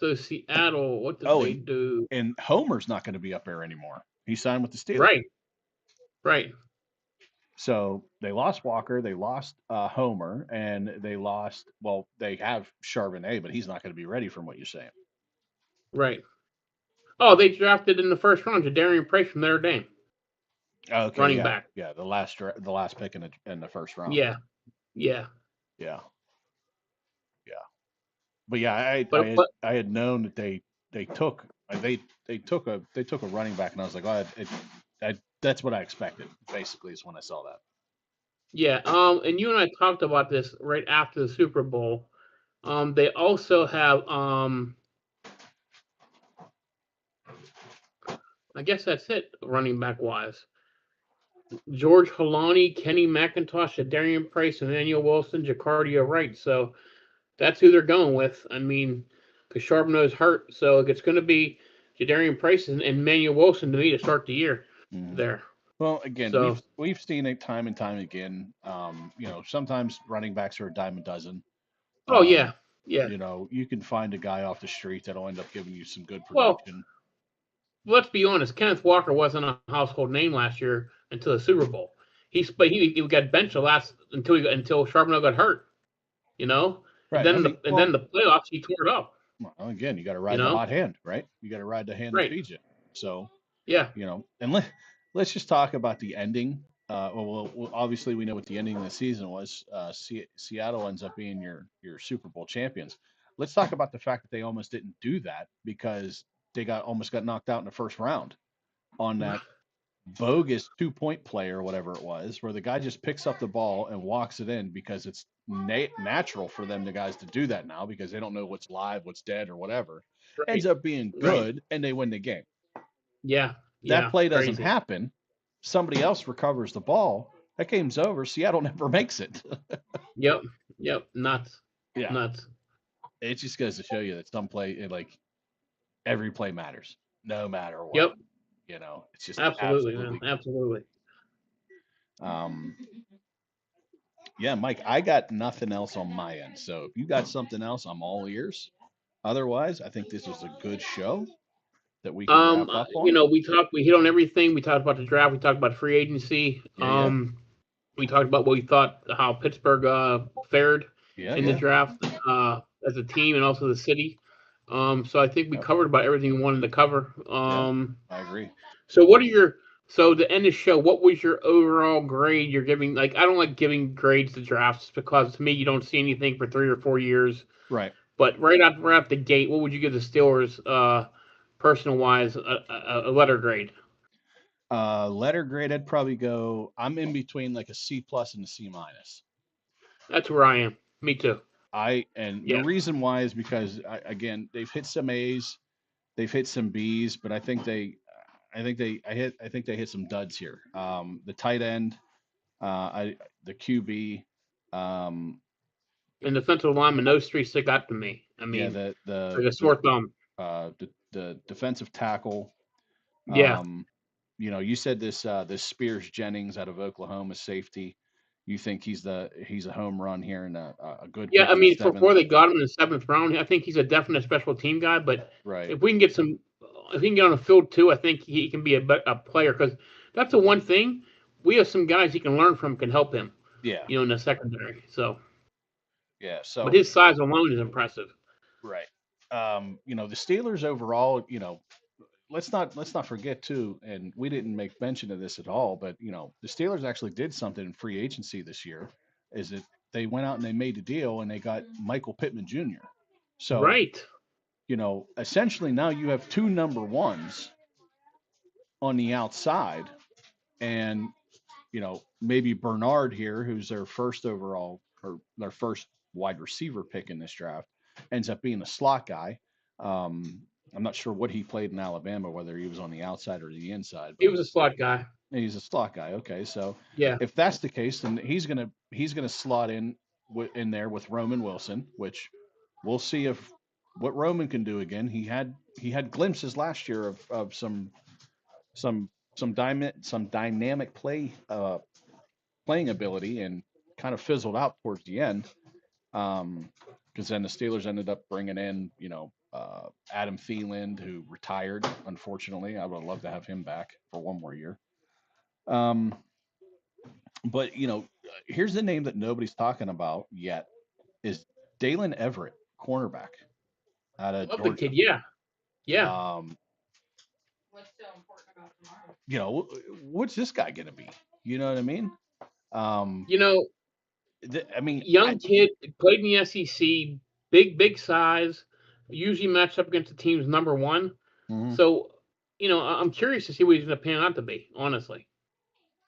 So Seattle, what did Oh, they do? and Homer's not going to be up there anymore. He signed with the Steelers. Right, right, So they lost Walker, they lost Homer, and they lost. Well, they have Charbonnet, but he's not going to be ready from what you're saying. right. Oh, they drafted in the first round Jadarian Price from Notre Dame, Okay, running yeah, back. yeah. The last pick in the first round. Yeah, yeah. Yeah, yeah. But yeah, But I had known that they took they took a running back, and I was like, oh, that's what I expected. Basically, is when I saw that. yeah. And you and I talked about this right after the Super Bowl. They also have I guess that's it, running back wise. George Holani, Kenny McIntosh, Darian Price, Emmanuel Wilson, Jacardia Wright. So that's who they're going with. I mean, because Charbonneau's hurt, so it's going to be Jadarian Price and Emmanuel Wilson to me to start the year Mhm. there. Well, again, So we've seen it time and time again. Sometimes running backs are a dime a dozen. oh Um, yeah, yeah. you can find a guy off the street that'll end up giving you some good Well, production. let's be honest. Kenneth Walker wasn't a household name last year until the Super Bowl. He got benched until Charbonneau got hurt. You know, and Right. I then mean, the playoffs he tore it up. well, again, you got to You ride the know, hot hand, right? You got to ride the hand that right? feeds you. So, Yeah, and let's just talk about the ending. Obviously, we know what the ending of the season was. Seattle ends up being your Super Bowl champions. Let's talk about the fact that they almost didn't do that because they almost got knocked out in the first round on that bogus 2 point play or whatever it was, where the guy just picks up the ball and walks it in because it's natural for them, the guys, to do that now because they don't know what's live, what's dead, or whatever. Ends right, up being right. good, and they win the game. Yeah, That yeah. play doesn't Crazy. happen. Somebody else recovers the ball. That game's over. Seattle never makes it. Yep, yep. Nuts, Yeah, nuts. it just goes to show you that some play, like every play matters, no matter what. Yep, It's just absolutely, man. absolutely. Absolutely. Um, yeah, Mike, I got nothing else on my end. So if you got something else, I'm all ears. Otherwise, I think this was a good show. that we can wrap up on? We hit on everything. We talked about the draft. We talked about free agency. Yeah. We talked about what we thought, how Pittsburgh fared Yeah. in the Yeah. draft as a team and also the city. So I think we Yep. covered about everything we wanted to cover. Yeah. I agree. So what are your so to end the show? What was your overall grade you're giving? Like I don't like giving grades to drafts because to me you don't see anything for 3 or 4 years. Right. But right out the gate, what would you give the Steelers, personal wise, a letter grade? Letter grade, I'd probably go. I'm in between like a C plus and a C minus. That's where I am. Me too. And the Yeah. reason why is because again they've hit some A's, they've hit some B's, but I think they hit some duds here. The tight end, the QB, um, And defensive lineman, those three stick out to me. I yeah, mean, like a sore thumb. the defensive tackle. Yeah. Um, you said this Spears Jennings out of Oklahoma safety. You think he's a home run here and a good Yeah, pick I in the mean, seventh? before they got him in the seventh round, I think he's a definite special team guy. But Right. if we can get some, if he can get on the field too, I think he can be a player because that's the one thing we have some guys he can learn from can help him. Yeah. In the secondary. So. Yeah. But So his size alone is impressive. right. The Steelers overall, let's not forget too, and we didn't make mention of this at all, but the Steelers actually did something in free agency this year, is that they went out and they made a deal and they got Michael Pittman Jr. So, Right. Essentially now you have two number ones on the outside, and maybe Bernard here, who's their first overall or their first wide receiver pick in this draft, ends up being a slot guy. I'm not sure what he played in Alabama, whether he was on the outside or the inside. He was a slot guy. He's a slot guy. Okay, so Yeah. if that's the case, then he's gonna slot in there with Roman Wilson, which we'll see if what Roman can do again. He had glimpses last year of some some dynamic playing ability and kind of fizzled out towards the end. Because then the Steelers ended up bringing in, Adam Thielen, who retired, unfortunately. I would love to have him back for one more year. But, here's the name that nobody's talking about yet is Dalen Everett, cornerback out of Love Georgia. the kid. Yeah. Yeah. What's so important about tomorrow? What's this guy going to be? You know what I mean? Young kid, played in the SEC, big size, usually matched up against the team's number one. Mhm. So, I'm curious to see what he's going to pan out to be, honestly.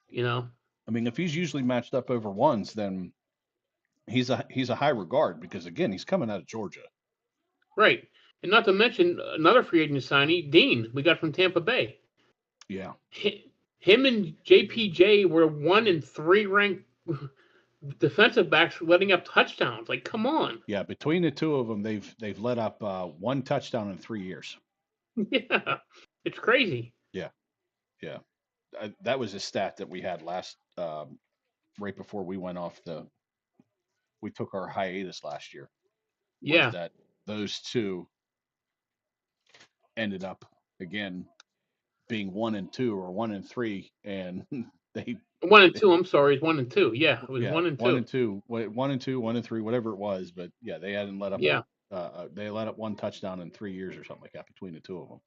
If he's usually matched up over ones, then he's a high regard because again, he's coming out of Georgia. Right. And not to mention another free agent signee, Dean, we got from Tampa Bay. Yeah. Him and JPJ were 1 and 3 ranked defensive backs letting up touchdowns. Like, come on. Yeah, between the two of them, they've let up one touchdown in 3 years. Yeah, it's crazy. Yeah. That was a stat that we had last right before we went off we took our hiatus last year. Yeah. Was that those two ended up again being 1 and 2 or 1 and 3, and they 1 and 2. I'm sorry, it's 1 and 2. Yeah, it was 1 and 2. 1 and 2, 1 and 2, 1 and 3, whatever it was. But yeah, they hadn't let up. Yeah. They let up one touchdown in 3 years or something like that between the two of them.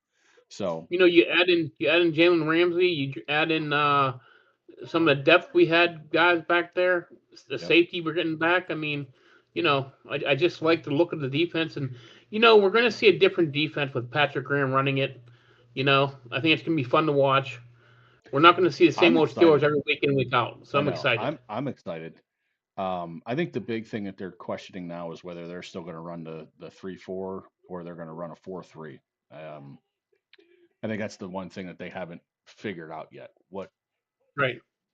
So you add in Jalen Ramsey, you add in some of the depth we had guys back there, the safety we're getting back. I just like the look of the defense, and we're going to see a different defense with Patrick Graham running it. I think it's going to be fun to watch. We're not going to see the same old Steelers every week in, week out. So I'm excited. I'm excited. I think the big thing that they're questioning now is whether they're still going to run the 3-4 or they're going to run a 4-3. I think that's the one thing that they haven't figured out yet. What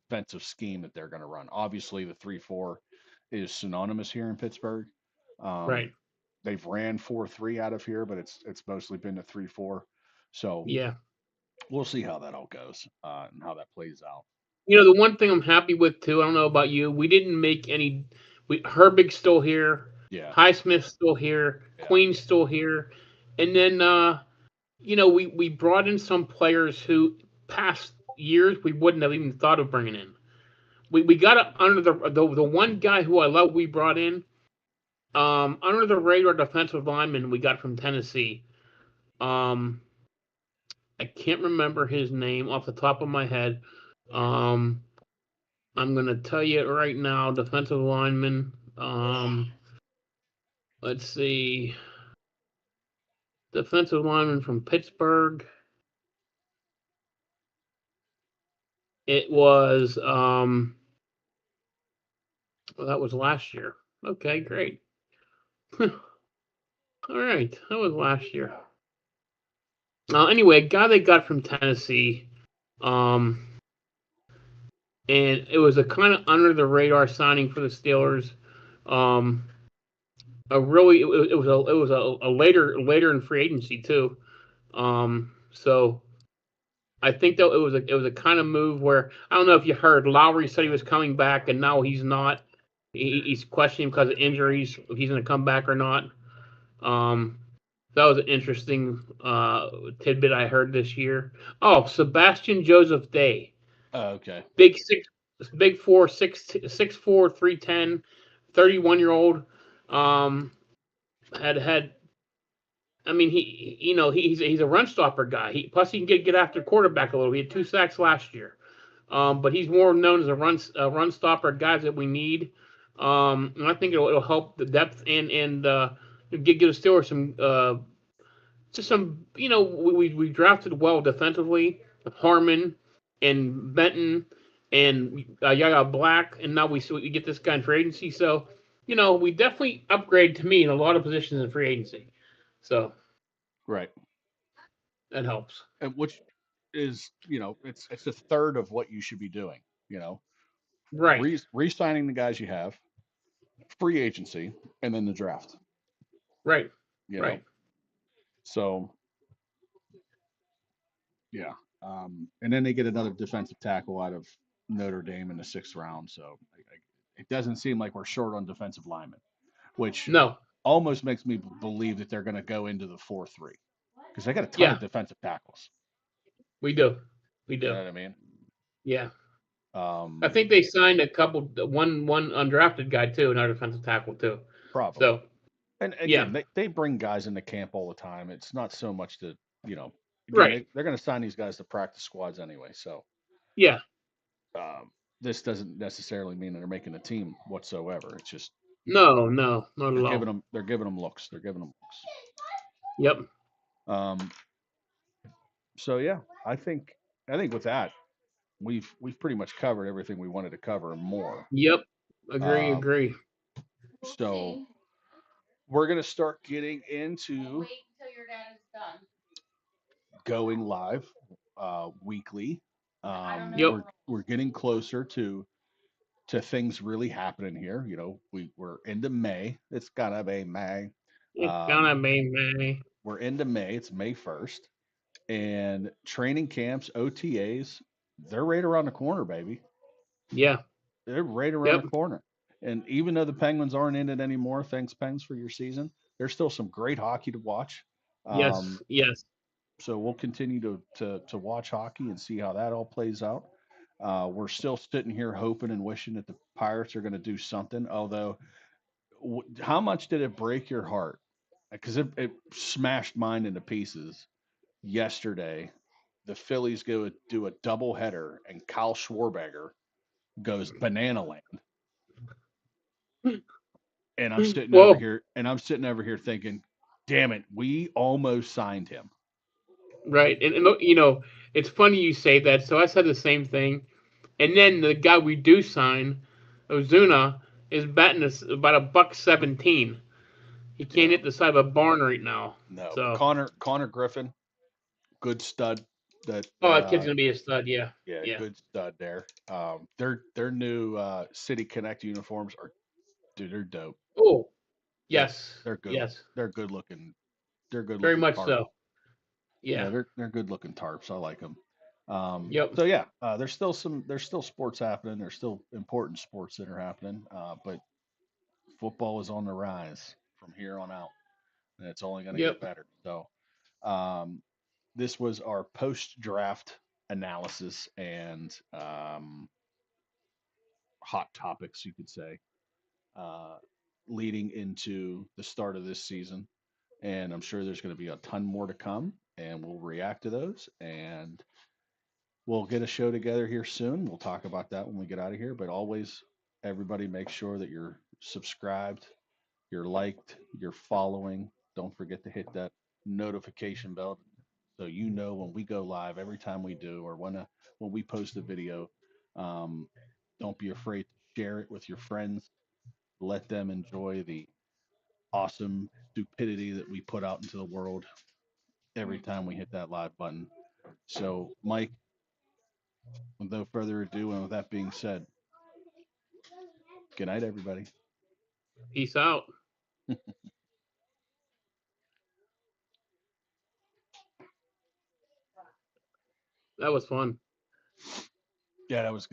defensive scheme that they're going to run. Obviously, the 3-4 is synonymous here in Pittsburgh. Right. They've ran 4-3 out of here, but it's mostly been a 3-4. So yeah, we'll see how that all goes and how that plays out. The one thing I'm happy with too, I don't know about you, we didn't make any. Herbig's still here. Yeah. Highsmith's still here. Yeah. Queen's still here, and then we brought in some players who past years we wouldn't have even thought of bringing in. We got it under the one guy who I love we brought in, under the radar defensive lineman we got from Tennessee. Um, I can't remember his name off the top of my head. Um, I'm gonna tell you right now, defensive lineman. Let's see, defensive lineman from Pittsburgh. It was well, that was last year. Okay, great. All right, that was last year. Anyway, a guy they got from Tennessee, um, and it was a kind of under the radar signing for the Steelers. Um, a really it was a later in free agency too. So I think that it was a kind of move where I don't know if you heard Lowry said he was coming back and now he's not. He's questioning because of injuries if he's going to come back or not. Um, that was an interesting tidbit I heard this year. Oh, Sebastian Joseph Day, Oh, okay. big six, big four, 6'4", 310, 31-year old. Had I mean he's a run stopper guy. Plus he can get after quarterback a little. He had 2 sacks last year. But he's more known as a run stopper, guys that we need. And I think it'll help the depth and give the Steelers some just some. We drafted well defensively, Harmon and Benton and Yaya Black, and now we get this guy in free agency. So we definitely upgrade to me in a lot of positions in free agency. So Right. that helps. And which is, it's a third of what you should be doing. Right. Re-signing the guys you have, free agency, and then the draft. Right. You know. Right. So yeah. And then they get another defensive tackle out of Notre Dame in the 6th round. So it doesn't seem like we're short on defensive linemen, which No. almost makes me believe that they're going to go into the 4-3 because they got a ton Yeah. of defensive tackles. We do. We You do. know what I mean? Yeah. Um, I think they signed a couple, one undrafted guy too, another defensive tackle too. probably. So And yeah. again, they bring guys into camp all the time. It's not so much that, again, Right. they're going to sign these guys to practice squads anyway. So Yeah. this doesn't necessarily mean they're making a team whatsoever. It's just No, not at they're all. giving them looks. They're giving them looks. Yep. So yeah, I think with that we've pretty much covered everything we wanted to cover and more. Yep. Agree. So we're gonna start getting into going live weekly. Yep. We're getting closer to things really happening here. We're into May. It's gonna be May. It's gonna be me. We're into May. It's May 1st. And training camps, OTAs, they're right around the corner, baby. Yeah. They're right around the corner. And even though the Penguins aren't in it anymore, thanks Pengs for your season, there's still some great hockey to watch. Yes. So we'll continue to watch hockey and see how that all plays out. We're still sitting here hoping and wishing that the Pirates are going to do something. Although, how much did it break your heart? Because it smashed mine into pieces yesterday. The Phillies go do a doubleheader, and Kyle Schwarber goes banana land. And I'm sitting over here thinking, damn it, we almost signed him. Right. And it's funny you say that. So I said the same thing. And then the guy we do sign, Ozuna, is batting us about $1.17. He can't hit the side of a barn right now. No. So Connor Griffin, good stud. That kid's gonna be a stud. Yeah. Good stud there. Their new City Connect uniforms they're dope. Oh, yes. They're good. Yes. They're good looking. They're good. Very much tarps. so. Yeah. They're good looking tarps. I like them. Yep. So yeah, there's still sports happening. There's still important sports that are happening. But football is on the rise from here on out, and it's only going to get better. So, this was our post-draft analysis and hot topics, you could say, uh, leading into the start of this season. And I'm sure there's going to be a ton more to come, and we'll react to those. And we'll get a show together here soon. We'll talk about that when we get out of here. But always, everybody make sure that you're subscribed, you're liked, you're following. Don't forget to hit that notification bell so you know when we go live every time we do, or when we post a video. Um, don't be afraid to share it with your friends. Let them enjoy the awesome stupidity that we put out into the world every time we hit that live button. So, Mike, with no further ado, and with that being said, good night, everybody. Peace out. That was fun. Yeah, that was good.